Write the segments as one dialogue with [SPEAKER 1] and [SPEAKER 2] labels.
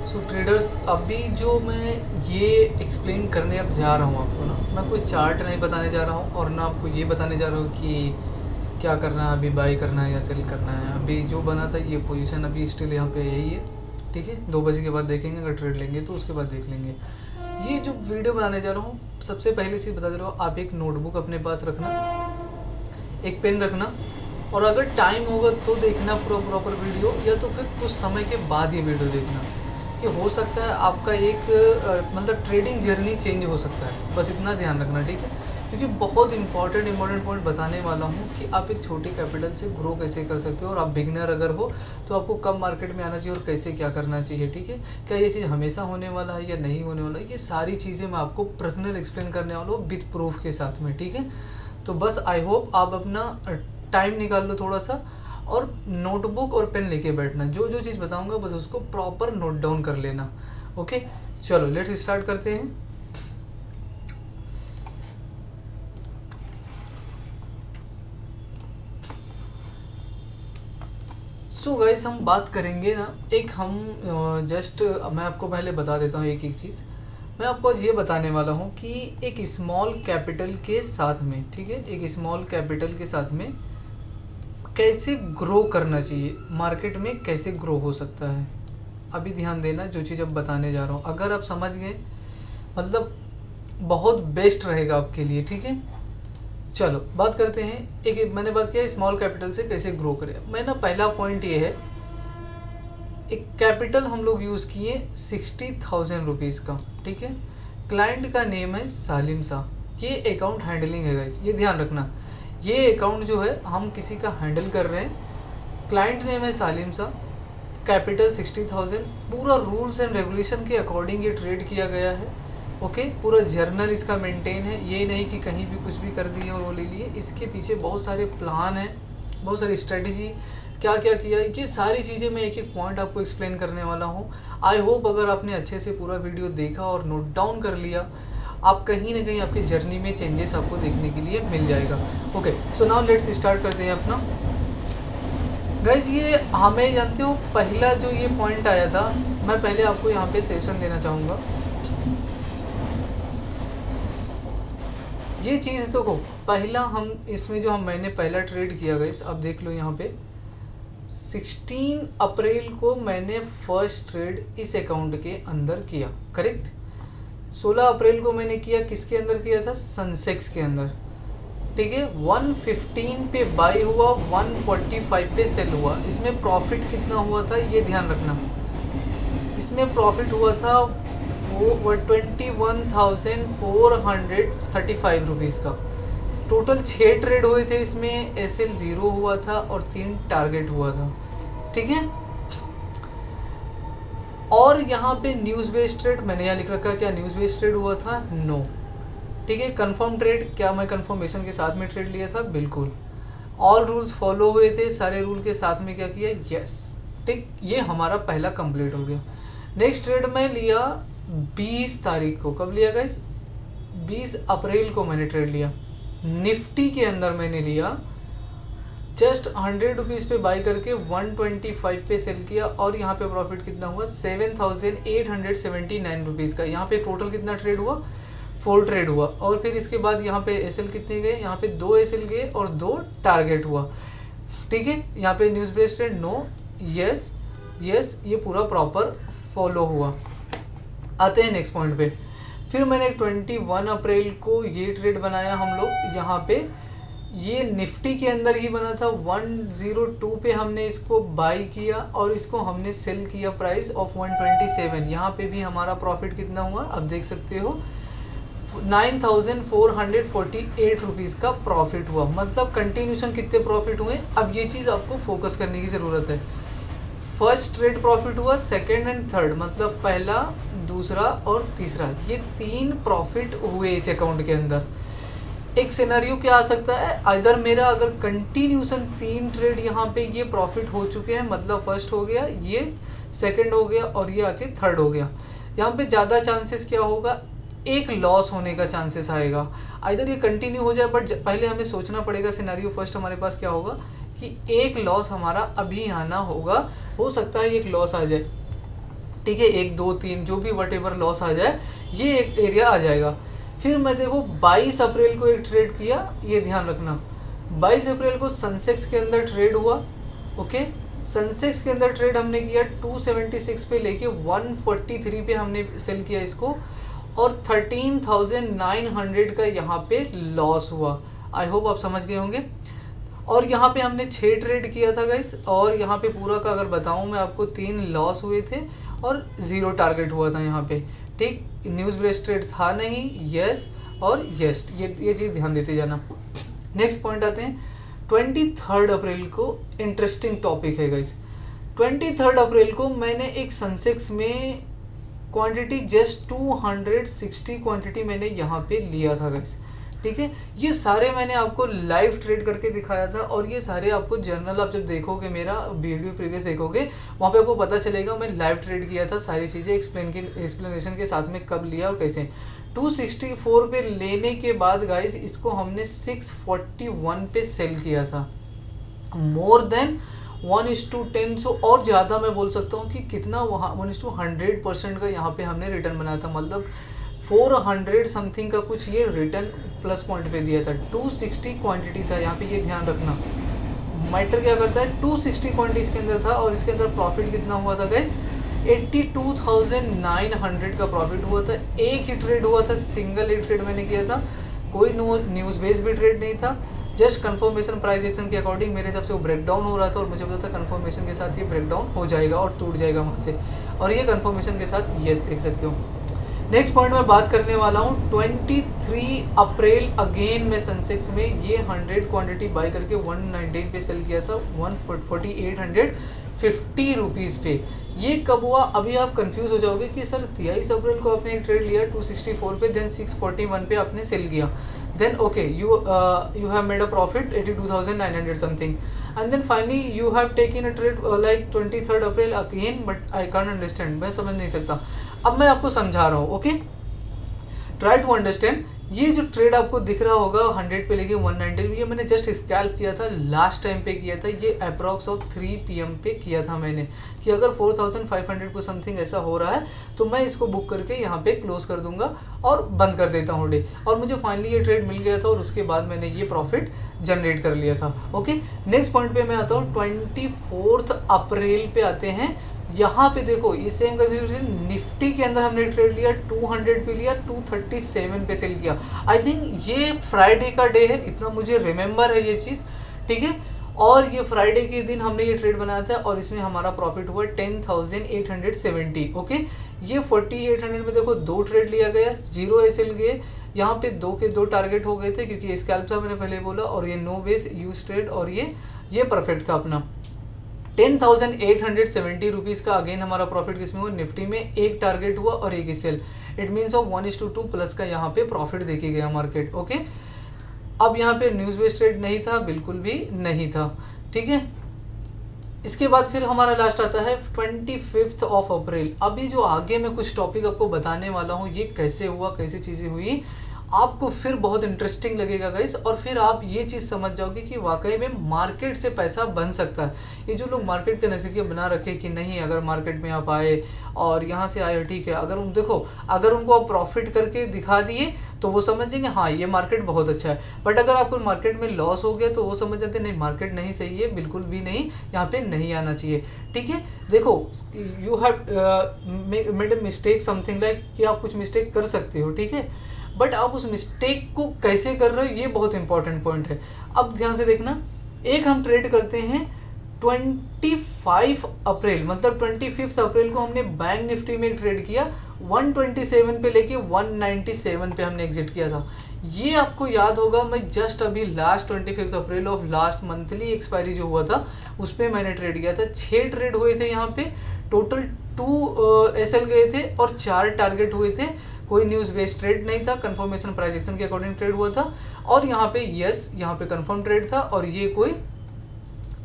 [SPEAKER 1] सो traders, अभी जो मैं ये एक्सप्लेन करने अब जा रहा हूँ आपको ना, मैं कोई चार्ट नहीं बताने जा रहा हूँ और ना आपको ये बताने जा रहा हूँ कि क्या करना है, अभी बाई करना है या सेल करना है। अभी जो बना था ये पोजीशन अभी स्टिल यहाँ पे यही है, ठीक है। 2 बजे के बाद देखेंगे, अगर ट्रेड लेंगे तो उसके बाद देख लेंगे। ये जो वीडियो बनाने जा रहा हूँ, सबसे पहले चीज़ बता दे रहा हूँ, आप एक नोटबुक अपने पास रखना, एक पेन रखना, और अगर टाइम होगा तो देखना पूरा प्रॉपर वीडियो, या तो फिर कुछ समय के बाद ये वीडियो देखना। कि हो सकता है आपका एक मतलब ट्रेडिंग जर्नी चेंज हो सकता है, बस इतना ध्यान रखना, ठीक है। क्योंकि बहुत इंपॉर्टेंट पॉइंट बताने वाला हूँ कि आप एक छोटे कैपिटल से ग्रो कैसे कर सकते हो, और आप बिगनर अगर हो तो आपको कब मार्केट में आना चाहिए और कैसे क्या करना चाहिए, ठीक है। क्या ये चीज़ हमेशा होने वाला है या नहीं होने वाला है, ये सारी चीज़ें मैं आपको पर्सनल एक्सप्लेन करने वाला हूँ विद प्रूफ के साथ में, ठीक है। तो बस आई होप आप अपना टाइम निकाल लो थोड़ा सा, और नोटबुक और पेन लेके बैठना, जो जो चीज़ बताऊंगा बस उसको प्रॉपर नोट डाउन कर लेना। ओके, चलो लेट्स स्टार्ट करते हैं। सो गाइस, हम बात करेंगे ना, एक हम जस्ट मैं आपको पहले बता देता हूँ एक एक चीज़। मैं आपको आज ये बताने वाला हूँ कि एक स्मॉल कैपिटल के साथ में, ठीक है, एक स्मॉल कैपिटल के साथ में कैसे ग्रो करना चाहिए, मार्केट में कैसे ग्रो हो सकता है। अभी ध्यान देना, जो चीज़ अब बताने जा रहा हूँ अगर आप समझ गए मतलब बहुत बेस्ट रहेगा आपके लिए, ठीक है। चलो बात करते हैं। एक मैंने बात किया स्मॉल कैपिटल से कैसे ग्रो करें। मैं ना पहला पॉइंट ये है, एक कैपिटल हम लोग यूज़ किए 60,000 रुपीज़ का, ठीक है। क्लाइंट का नेम है सालिम शाह, ये अकाउंट हैंडलिंग है गाइस, ये ध्यान रखना। ये अकाउंट जो है हम किसी का हैंडल कर रहे हैं, क्लाइंट नेम है सालिम शाह, कैपिटल 60,000, पूरा रूल्स एंड रेगुलेशन के अकॉर्डिंग ये ट्रेड किया गया है। ओके, पूरा जर्नल इसका मेंटेन है, ये नहीं कि कहीं भी कुछ भी कर दिए और वो ले लिए। इसके पीछे बहुत सारे प्लान हैं, बहुत सारी स्ट्रेटजी, क्या क्या किया, ये सारी चीज़ें मैं एक एक पॉइंट आपको एक्सप्लेन करने वाला हूँ। आई होप अगर आपने अच्छे से पूरा वीडियो देखा और नोट डाउन कर लिया, आप कहीं ना कहीं आपकी जर्नी में चेंजेस आपको देखने के लिए मिल जाएगा। Okay, so now let's start करते हैं अपना। गाइज, ये हमें जानते हो पहला जो ये पॉइंट आया था, मैं पहले आपको यहाँ पे सेशन देना चाहूँगा। ये चीज़ देखो, पहला हम इसमें जो मैंने पहला ट्रेड किया गाइस, अब देख लो यहाँ पे 16 अप्रैल को मैंने फर्स्ट ट्रेड इस अकाउंट के अंदर किया, करेक्ट। 16 अप्रैल को मैंने किया, किसके अंदर किया था, सनसेक्स के अंदर, ठीक है। 115 पे बाई हुआ, 145 पे सेल हुआ। इसमें प्रॉफिट कितना हुआ था ये ध्यान रखना, इसमें प्रॉफिट हुआ था 21,435 का। टोटल 6 ट्रेड हुए थे इसमें, SL 0 हुआ था और 3 टारगेट हुआ था, ठीक है। और यहाँ पे न्यूज़ बेस्ड ट्रेड मैंने यहाँ लिख रखा, क्या न्यूज़ बेस्ड ट्रेड हुआ था, नो, ठीक है। कंफर्म ट्रेड, क्या मैं कंफर्मेशन के साथ में ट्रेड लिया था, बिल्कुल। ऑल रूल्स फॉलो हुए थे, सारे रूल के साथ में क्या किया, यस, ठीक। ये हमारा पहला कंप्लीट हो गया। नेक्स्ट ट्रेड मैं लिया 20 तारीख को, कब लिया गाइस, 20 अप्रैल को मैंने ट्रेड लिया। निफ्टी के अंदर मैंने लिया, जस्ट 100 रुपीज़ पे बाई करके 125 पे सेल किया, और यहाँ पे प्रॉफिट कितना हुआ, 7,879 रुपीज़ का। यहाँ पे टोटल कितना ट्रेड हुआ, 4 ट्रेड हुआ। और फिर इसके बाद यहाँ पे SL कितने गए, यहाँ पे 2 SL गए और 2 टारगेट हुआ, ठीक है। यहाँ पे news based trade, no, yes yes, ये पूरा प्रॉपर फॉलो हुआ। आते हैं नेक्स्ट पॉइंट पे। फिर मैंने 21 अप्रैल को ये ट्रेड बनाया हम लोग, यहाँ पे ये निफ्टी के अंदर ही बना था, 102 पे हमने इसको बाई किया और इसको हमने सेल किया प्राइस ऑफ 127। यहाँ पे भी हमारा प्रॉफिट कितना हुआ, अब देख सकते हो 9,448 रुपीज़ का प्रॉफिट हुआ। मतलब कंटिन्यूशन कितने प्रॉफिट हुए, अब ये चीज़ आपको फोकस करने की ज़रूरत है। फर्स्ट ट्रेड प्रॉफिट हुआ, सेकंड एंड थर्ड, मतलब पहला, दूसरा और तीसरा, ये 3 प्रॉफिट हुए इस अकाउंट के अंदर। एक सिनेरियो क्या आ सकता है, इधर मेरा अगर कंटिन्यूशन 3 ट्रेड यहाँ पे ये प्रॉफिट हो चुके हैं, मतलब फर्स्ट हो गया, ये सेकंड हो गया और ये आके थर्ड हो गया। यहाँ पे ज़्यादा चांसेस क्या होगा, एक लॉस होने का चांसेस आएगा। इधर ये कंटिन्यू हो जाए, बट पहले हमें सोचना पड़ेगा सिनेरियो फर्स्ट हमारे पास क्या होगा कि एक लॉस हमारा अभी आना होगा, हो सकता है एक लॉस आ जाए। ठीक है, 1 2 3 जो भी वट एवर लॉस आ जाए ये एक एरिया आ जाएगा। फिर मैं देखो 22 अप्रैल को एक ट्रेड किया, ये ध्यान रखना 22 अप्रैल को सनसेक्स के अंदर ट्रेड हुआ। ओके, सनसेक्स के अंदर ट्रेड हमने किया 276 पे लेके 143 पे हमने सेल किया इसको, और 13,900 का यहाँ पे लॉस हुआ। आई होप आप समझ गए होंगे। और यहाँ पे हमने 6 ट्रेड किया था गाइस, और यहाँ पे पूरा का अगर बताऊँ मैं आपको 3 लॉस हुए थे और 0 टारगेट हुआ था यहाँ पे। ठीक, न्यूज़ बेस्ड ट्रेड था नहीं, यस और यस, ये चीज़ ध्यान देते जाना। नेक्स्ट पॉइंट आते हैं 23 अप्रैल को। इंटरेस्टिंग टॉपिक है गाइस। 23 अप्रैल को मैंने एक सनसेक्स में क्वांटिटी जस्ट 260 क्वांटिटी मैंने यहाँ पे लिया था गाइस। ठीक है, ये सारे मैंने आपको लाइव ट्रेड करके दिखाया था, और ये सारे आपको जर्नल आप जब देखोगे, मेरा वीडियो प्रीवियस देखोगे, वहाँ पे आपको पता चलेगा मैं लाइव ट्रेड किया था, सारी चीज़ें एक्सप्लेनेशन के साथ में कब लिया और कैसे। 264 पे लेने के बाद गाइस इसको हमने 641 पे सेल किया था, मोर देन 1:10। सो और ज़्यादा मैं बोल सकता हूँ कि कितना वहाँ 1:100% का यहाँ पे हमने रिटर्न बनाया था, मतलब 400 समथिंग का कुछ ये रिटर्न प्लस पॉइंट पे दिया था। 260 क्वांटिटी था यहाँ पे, ये ध्यान रखना। मैटर क्या करता है, 260 क्वांटिटी इसके अंदर था, और इसके अंदर प्रॉफिट कितना हुआ था गाइस, 82,900 का प्रॉफिट हुआ था। एक ही ट्रेड हुआ था, सिंगल एक ट्रेड मैंने किया था, कोई न्यूज़ बेस भी ट्रेड नहीं था, जस्ट कंफर्मेशन प्राइस एक्शन के अकॉर्डिंग मेरे हिसाब से वो ब्रेक डाउन हो रहा था, और मुझे पता था कंफर्मेशन के साथ ये ब्रेक डाउन हो जाएगा और टूट जाएगा वहाँ से, और ये कंफर्मेशन के साथ यस देख सकते हो। नेक्स्ट पॉइंट मैं बात करने वाला हूँ 23 अप्रैल। अगेन मैं सनसेक्स में ये 100 क्वांटिटी बाई करके 119 पे सेल किया था 1,4850 रुपीज़ पे। ये कब हुआ, अभी आप कंफ्यूज हो जाओगे कि सर 23 अप्रैल को आपने एक ट्रेड लिया 264 पे, देन 641 पे आपने सेल किया, then okay you have made a profit 82,900 something, and then finally you have taken a trade like 23rd April again, but I can't understand, मैं समझ नहीं सकता। अब मैं आपको समझा रहा हूँ, ओके, ट्राई टू अंडरस्टैंड। ये जो ट्रेड आपको दिख रहा होगा 100 पे लेके 190, ये मैंने जस्ट स्कैल्प किया था, लास्ट टाइम पे किया था, ये अप्रॉक्स ऑफ 3 PM पे किया था मैंने, कि अगर 4,500 को समथिंग ऐसा हो रहा है तो मैं इसको बुक करके यहाँ पे क्लोज कर दूंगा और बंद कर देता हूँ डे, और मुझे फाइनली ये ट्रेड मिल गया था, और उसके बाद मैंने ये प्रॉफिट जनरेट कर लिया था। ओके, नेक्स्ट पॉइंट पे मैं आता हूँ 24 अप्रैल पे आते हैं। यहाँ पे देखो ये सेम कंसिडरेशन, निफ्टी के अंदर हमने ट्रेड लिया 200 पे लिया, 237 पे सेल किया। आई थिंक ये फ्राइडे का डे है, इतना मुझे रिमेंबर है ये चीज़, ठीक है। और ये फ्राइडे के दिन हमने ये ट्रेड बनाया था, और इसमें हमारा प्रॉफिट हुआ 10,870। ओके, ये 4,800 में देखो 2 ट्रेड लिया गया, 0 एसएल गए, यहाँ पे 2 के 2 टारगेट हो गए थे, क्योंकि ये स्कैल्प था मैंने पहले बोला, और ये नो बेस यूज ट्रेड, और ये परफेक्ट था अपना। 10,870 रुपीज़ का अगेन हमारा प्रॉफिट किसमें हुआ, निफ्टी में एक टारगेट हुआ और एक sell, it means of 1:2 plus का यहाँ पे प्रॉफिट देखे गया मार्केट। ओके, अब यहाँ पे न्यूज़ बेस्ड ट्रेड नहीं था, बिल्कुल भी नहीं था, ठीक है। इसके बाद फिर हमारा लास्ट आता है 25 अप्रैल। अभी जो आगे मैं कुछ टॉपिक आपको बताने वाला हूँ, ये कैसे हुआ, कैसी चीज़ें हुई, आपको फिर बहुत इंटरेस्टिंग लगेगा गाइस, और फिर आप ये चीज़ समझ जाओगे कि वाकई में मार्केट से पैसा बन सकता है। ये जो लोग मार्केट का नज़रिया बना रखे कि नहीं, अगर मार्केट में आप आए और यहाँ से आए ठीक है, अगर देखो अगर उनको आप प्रॉफिट करके दिखा दिए तो वो समझेंगे हाँ ये मार्केट बहुत अच्छा है, बट अगर आपको मार्केट में लॉस हो गया तो वो समझ जाते नहीं मार्केट नहीं सही है, बिल्कुल भी नहीं, यहाँ पे नहीं आना चाहिए, ठीक है। देखो you have made a mistake something like, कि आप कुछ मिस्टेक कर सकते हो, ठीक है, बट आप उस मिस्टेक को कैसे कर रहे हो ये बहुत इंपॉर्टेंट पॉइंट है। अब ध्यान से देखना, एक हम ट्रेड करते हैं 25 अप्रैल, मतलब 25 अप्रैल को हमने बैंक निफ्टी में एक ट्रेड किया 127 पे लेके 197 पे हमने एग्जिट किया था। ये आपको याद होगा, मैं जस्ट अभी last 25 April of last monthly expiry जो हुआ था उस पर मैंने ट्रेड किया था। 6 ट्रेड हुए थे यहाँ पे, टोटल 2 एसएल गए थे और 4 टारगेट हुए थे। कोई न्यूज़ बेस्ड ट्रेड नहीं था, कंफर्मेशन प्राइस एक्शन के अकॉर्डिंग ट्रेड हुआ था, और यहाँ पे यस यहाँ पे कंफर्म ट्रेड था, और ये कोई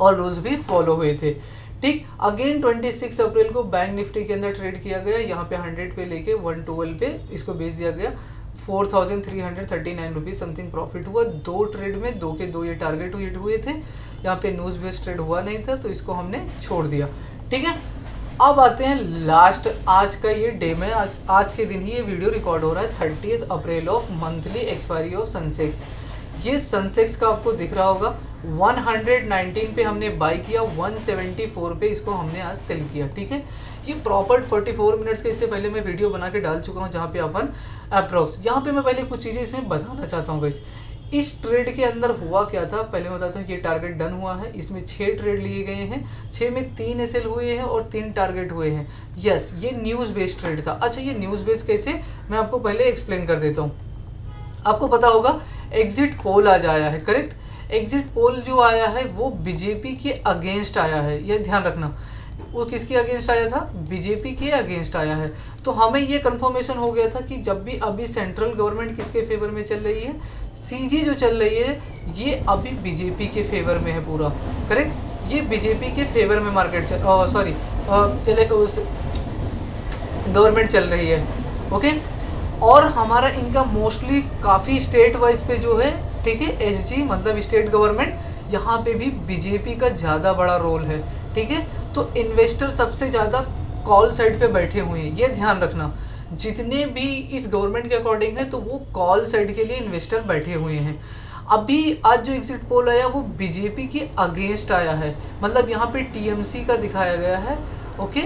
[SPEAKER 1] ऑल रूल्स भी फॉलो हुए थे, ठीक। अगेन 26 अप्रैल को बैंक निफ्टी के अंदर ट्रेड किया गया, यहाँ पे 100 पे लेके 112 पे इसको बेच दिया गया, 4,339 रुपीज़ समथिंग प्रॉफिट हुआ। 2 ट्रेड में 2 के 2 ये टारगेट हुए थे, यहाँ पे न्यूज़ बेस्ड ट्रेड हुआ नहीं था तो इसको हमने छोड़ दिया, ठीक है। अब आते हैं लास्ट, आज का ये डे में, आज के दिन ही ये वीडियो रिकॉर्ड हो रहा है 30 April of monthly expiry of Sensex. ये सनसेक्स का आपको दिख रहा होगा 119 पे हमने बाई किया, 174 पे इसको हमने आज सेल किया। ठीक है, ये प्रॉपर 44 मिनट्स के इससे पहले मैं वीडियो बना के डाल चुका हूँ, जहाँ पे अपन अप्रोक्स, यहाँ पे मैं पहले कुछ चीज़ें इसमें बताना चाहता हूँ गाइस। इस ट्रेड के अंदर हुआ क्या था पहले मैं बताता हूँ। ये टारगेट डन हुआ है, इसमें 6 ट्रेड लिए गए हैं, 6 में 3 एसएल हुए हैं और 3 टारगेट हुए हैं। यस, ये न्यूज़ बेस्ड ट्रेड था। अच्छा, ये न्यूज़ बेस्ड कैसे, मैं आपको पहले एक्सप्लेन कर देता हूँ। आपको पता होगा एग्जिट पोल आज आया है, करेक्ट। एग्जिट पोल जो आया है वो बीजेपी के अगेंस्ट आया है, ये ध्यान रखना। वो किसके अगेंस्ट आया था, बीजेपी के अगेंस्ट आया है। तो हमें ये कंफर्मेशन हो गया था कि जब भी अभी सेंट्रल गवर्नमेंट किसके फेवर में चल रही है, सीजी जो चल रही है, ये अभी बीजेपी के फेवर में है पूरा, करेक्ट। ये बीजेपी के फेवर में मार्केट सॉरी गवर्नमेंट चल रही है, ओके। और हमारा इनका मोस्टली काफ़ी स्टेट वाइज पे जो है, ठीक है, एसजी मतलब स्टेट गवर्नमेंट, यहाँ पे भी बीजेपी का ज़्यादा बड़ा रोल है। ठीक है, तो इन्वेस्टर सबसे ज़्यादा कॉल साइड पे बैठे हुए हैं, ये ध्यान रखना। जितने भी इस गवर्नमेंट के अकॉर्डिंग है तो वो कॉल साइड के लिए इन्वेस्टर बैठे हुए हैं। अभी आज जो एग्जिट पोल आया वो बीजेपी के अगेंस्ट आया है, मतलब यहाँ पे टीएमसी का दिखाया गया है, ओके।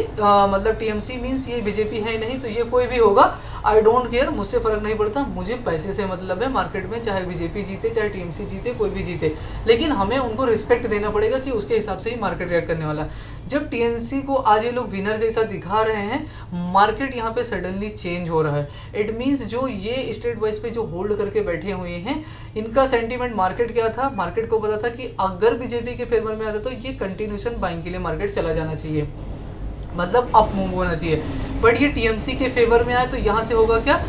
[SPEAKER 1] मतलब टीएमसी मीन्स ये बीजेपी है नहीं, तो ये कोई भी होगा, आई डोंट केयर, मुझसे फ़र्क नहीं पड़ता, मुझे पैसे से मतलब है मार्केट में, चाहे बीजेपी जीते चाहे टीएमसी जीते, कोई भी जीते, लेकिन हमें उनको रिस्पेक्ट देना पड़ेगा कि उसके हिसाब से ही मार्केट रिएक्ट करने वाला है। जब टीएमसी को आज ये लोग विनर जैसा दिखा रहे हैं, मार्केट यहाँ पे सडनली चेंज हो रहा है। इट मीन्स जो ये स्टेट वाइज पे जो होल्ड करके बैठे हुए हैं, इनका सेंटीमेंट मार्केट क्या था, मार्केट को पता था कि अगर बीजेपी के फेवर में आता तो ये कंटिन्यूशन बाइंग के लिए मार्केट चला जाना चाहिए, मतलब अप मूव होना चाहिए। बट ये टीएमसी के फेवर में आया तो यहाँ से होगा क्या,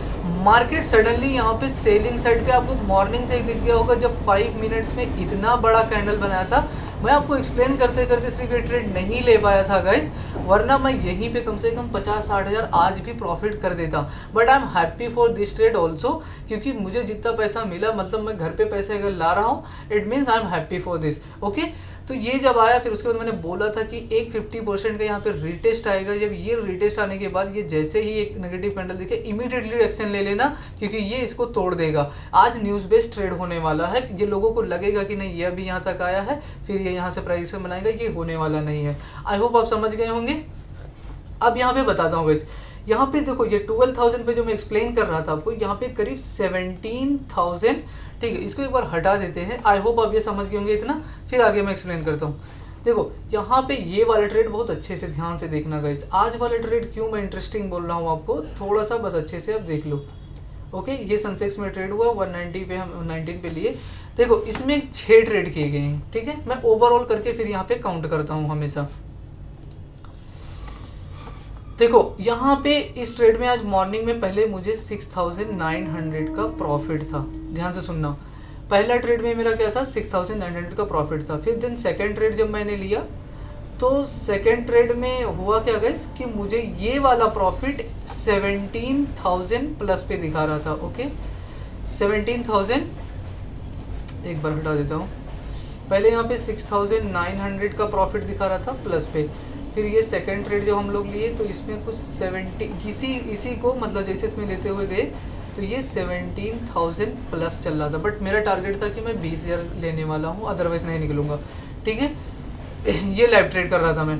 [SPEAKER 1] मार्केट सडनली यहाँ पे सेलिंग साइड पे, आपको मॉर्निंग से ही दिख गया होगा जब 5 मिनट्स में इतना बड़ा कैंडल बनाया था। मैं आपको एक्सप्लेन करते करते सिर्फ ये ट्रेड नहीं ले पाया था गाइस, वरना मैं यहीं पे कम से कम 50-60 हज़ार आज भी प्रॉफिट कर देता। But I am happy for this trade also, क्योंकि मुझे जितना पैसा मिला, मतलब मैं घर पे पैसे अगर ला रहा हूँ, it means I am happy for this, okay. तो ये जब आया, फिर उसके बाद मैंने बोला था कि एक 50% का यहाँ पे रिटेस्ट आएगा। जब ये रिटेस्ट आने के बाद ये जैसे ही एक नेगेटिव कैंडल दिखे, इमीडिएटली एक्शन ले लेना, क्योंकि ये इसको तोड़ देगा। आज न्यूज़ बेस्ड ट्रेड होने वाला है। ये लोगों को लगेगा कि नहीं ये अभी यहाँ तक आया है, फिर ये यहाँ से प्राइस बनाएगा, ये होने वाला नहीं है। आई होप आप समझ गए होंगे। अब यहाँ पे बताता हूँ गाइस, यहाँ पे देखो ये 12,000 पे जो मैं एक्सप्लेन कर रहा था आपको, यहाँ पे करीब 17,000, ठीक है। इसको एक बार हटा देते हैं। आई होप आप ये समझ गए होंगे इतना, फिर आगे मैं एक्सप्लेन करता हूँ। देखो यहाँ पे ये वाला ट्रेड बहुत अच्छे से ध्यान से देखना गाइस। आज वाला ट्रेड क्यों मैं इंटरेस्टिंग बोल रहा हूँ आपको, थोड़ा सा बस अच्छे से आप देख लो, ओके। ये सेंसेक्स में ट्रेड हुआ 190 पे, हम 19 पे लिए। देखो इसमें 6 ट्रेड किए गए हैं, ठीक है। मैं ओवरऑल करके फिर यहाँ पे काउंट करता हूँ हमेशा। देखो यहाँ पे इस ट्रेड में आज मॉर्निंग में पहले मुझे 6,900 का प्रॉफिट था, ध्यान से सुनना। पहला ट्रेड में मेरा क्या था, 6,900 का प्रॉफिट था। फिर दिन सेकंड ट्रेड जब मैंने लिया तो सेकंड ट्रेड में हुआ क्या गाइस कि मुझे ये वाला प्रॉफिट 17,000 प्लस पे दिखा रहा था, ओके। 17,000 एक बार हटा देता हूँ। पहले यहाँ पे 6,900 का प्रॉफिट दिखा रहा था प्लस पे। फिर ये सेकंड ट्रेड जब हम लोग लिए तो इसमें कुछ 70 इसी को मतलब जैसे इसमें लेते हुए गए तो ये 17,000 प्लस चल रहा था। बट मेरा टारगेट था कि मैं 20,000 लेने वाला हूँ, अदरवाइज़ नहीं निकलूँगा, ठीक है। ये लाइव ट्रेड कर रहा था मैं।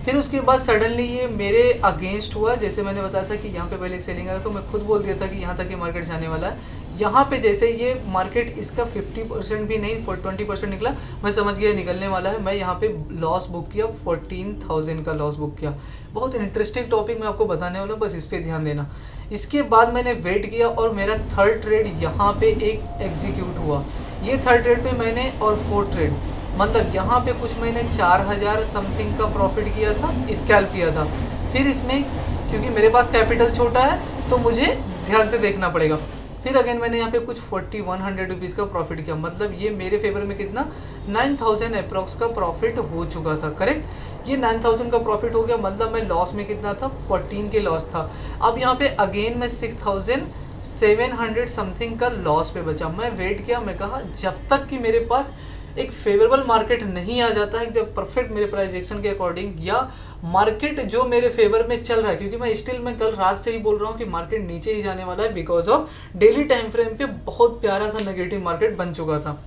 [SPEAKER 1] फिर उसके बाद सडनली ये मेरे अगेंस्ट हुआ, जैसे मैंने बताया था कि यहाँ पे पहले एक सेलिंग आया तो मैं खुद बोल दिया था कि यहाँ तक ये मार्केट जाने वाला है। यहाँ पे जैसे ये मार्केट इसका 50% भी नहीं 20% निकला, मैं समझ गया निकलने वाला है। मैं यहाँ पे लॉस बुक किया, 14,000 का लॉस बुक किया। बहुत इंटरेस्टिंग टॉपिक मैं आपको बताने वाला हूँ, बस इस पर ध्यान देना। इसके बाद मैंने वेट किया और मेरा थर्ड ट्रेड यहाँ पे एक एग्जीक्यूट हुआ। ये थर्ड ट्रेड पे मैंने और फोर्थ ट्रेड मतलब यहाँ पे कुछ मैंने 4,000 समथिंग का प्रॉफिट किया था, स्कैल्प किया था। फिर इसमें क्योंकि मेरे पास कैपिटल छोटा है तो मुझे ध्यान से देखना पड़ेगा। फिर अगेन मैंने यहाँ पे कुछ 4,100 रुपीज़ का प्रॉफिट किया, मतलब ये मेरे फेवर में कितना 9,000 अप्रॉक्स का प्रॉफिट हो चुका था, करेक्ट। ये 9,000 का प्रॉफिट हो गया, मतलब मैं लॉस में कितना था 14 के लॉस था। अब यहाँ पे अगेन मैं 6,700 समथिंग का लॉस पे बचा। मैं वेट किया, मैं कहा जब तक कि मेरे पास एक फेवरेबल मार्केट नहीं आ जाता है, जब परफेक्ट मेरे प्राइस एक्शन के अकॉर्डिंग या मार्केट जो मेरे फेवर में चल रहा है, क्योंकि मैं कल रात से ही बोल रहा हूँ कि मार्केट नीचे ही जाने वाला है, because of daily time frame पे बहुत प्यारा सा नेगेटिव मार्केट बन चुका था।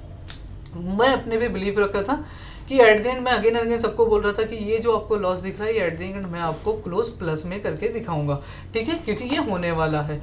[SPEAKER 1] मैं अपने पे बिलीव रखा था कि एट द एंड मैं अगेन अगेन सबको बोल रहा था कि ये जो आपको लॉस दिख रहा है ये एट द एंड मैं आपको क्लोज प्लस में करके दिखाऊंगा, ठीक है, क्योंकि ये होने वाला है।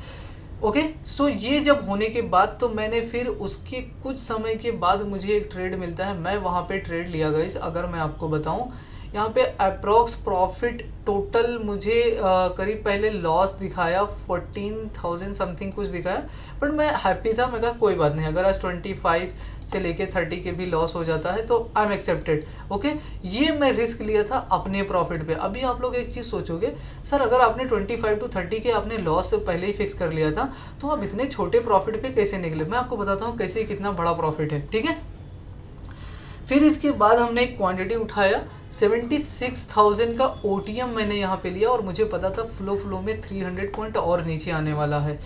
[SPEAKER 1] ओके, सो ये जब होने के बाद तो मैंने फिर उसके कुछ समय के बाद मुझे एक ट्रेड मिलता है, मैं वहाँ पे ट्रेड लिया गाइस। अगर मैं आपको बताऊँ यहाँ पे अप्रॉक्स प्रॉफिट टोटल मुझे करीब पहले लॉस दिखाया 14,000 समथिंग कुछ दिखाया, बट मैं हैप्पी था। मैं कहा कोई बात नहीं, अगर आज 25 से लेके 30 के भी लॉस हो जाता है तो आई एम एक्सेप्टेड। ओके, ये मैं रिस्क लिया था अपने प्रॉफिट पे। अभी आप लोग एक चीज़ सोचोगे, सर अगर आपने 25 to 30 के आपने लॉस पहले ही फिक्स कर लिया था तो आप इतने छोटे प्रॉफिट पे कैसे निकले? मैं आपको बताता हूँ कैसे कितना बड़ा प्रॉफिट है, ठीक है। फिर इसके बाद हमने एक क्वांटिटी उठाया 76,000 का ओटीएम मैंने यहाँ पे लिया, और मुझे पता था फ्लो में 300 पॉइंट और नीचे आने वाला है,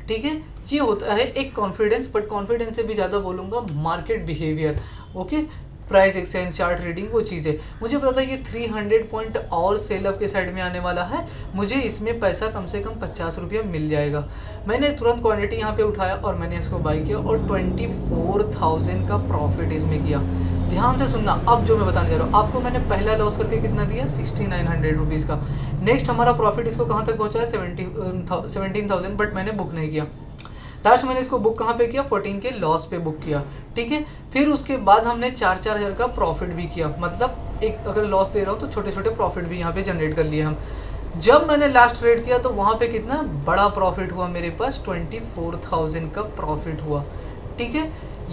[SPEAKER 1] ठीक है। ये होता है एक कॉन्फिडेंस, बट कॉन्फिडेंस से भी ज़्यादा बोलूँगा market behaviour, okay, price exchange chart reading, वो चीज़ें। मुझे पता था ये 300 पॉइंट और सेल अप के साइड में आने वाला है, मुझे इसमें पैसा कम से कम 50 रुपया मिल जाएगा। मैंने तुरंत क्वांटिटी यहाँ पे उठाया और मैंने इसको बाई किया और 24,000 का प्रॉफिट इसमें किया। ध्यान से सुनना, अब जो मैं बताने जा रहा हूँ आपको, मैंने पहला लॉस करके कितना दिया 6900 रुपीज़ का। नेक्स्ट हमारा प्रॉफिट इसको कहाँ तक पहुँचा है 17,000, बट मैंने बुक नहीं किया। लास्ट मैंने इसको बुक कहाँ पे किया 14 के लॉस पे बुक किया, ठीक है। फिर उसके बाद हमने 4-4 हज़ार का प्रॉफिट भी किया, मतलब एक अगर लॉस दे रहा हूँ तो छोटे छोटे प्रॉफिट भी यहाँ पे जनरेट कर लिए हम। जब मैंने लास्ट ट्रेड किया तो वहाँ पे कितना बड़ा प्रॉफिट हुआ मेरे पास 24,000 का प्रॉफिट हुआ, ठीक है।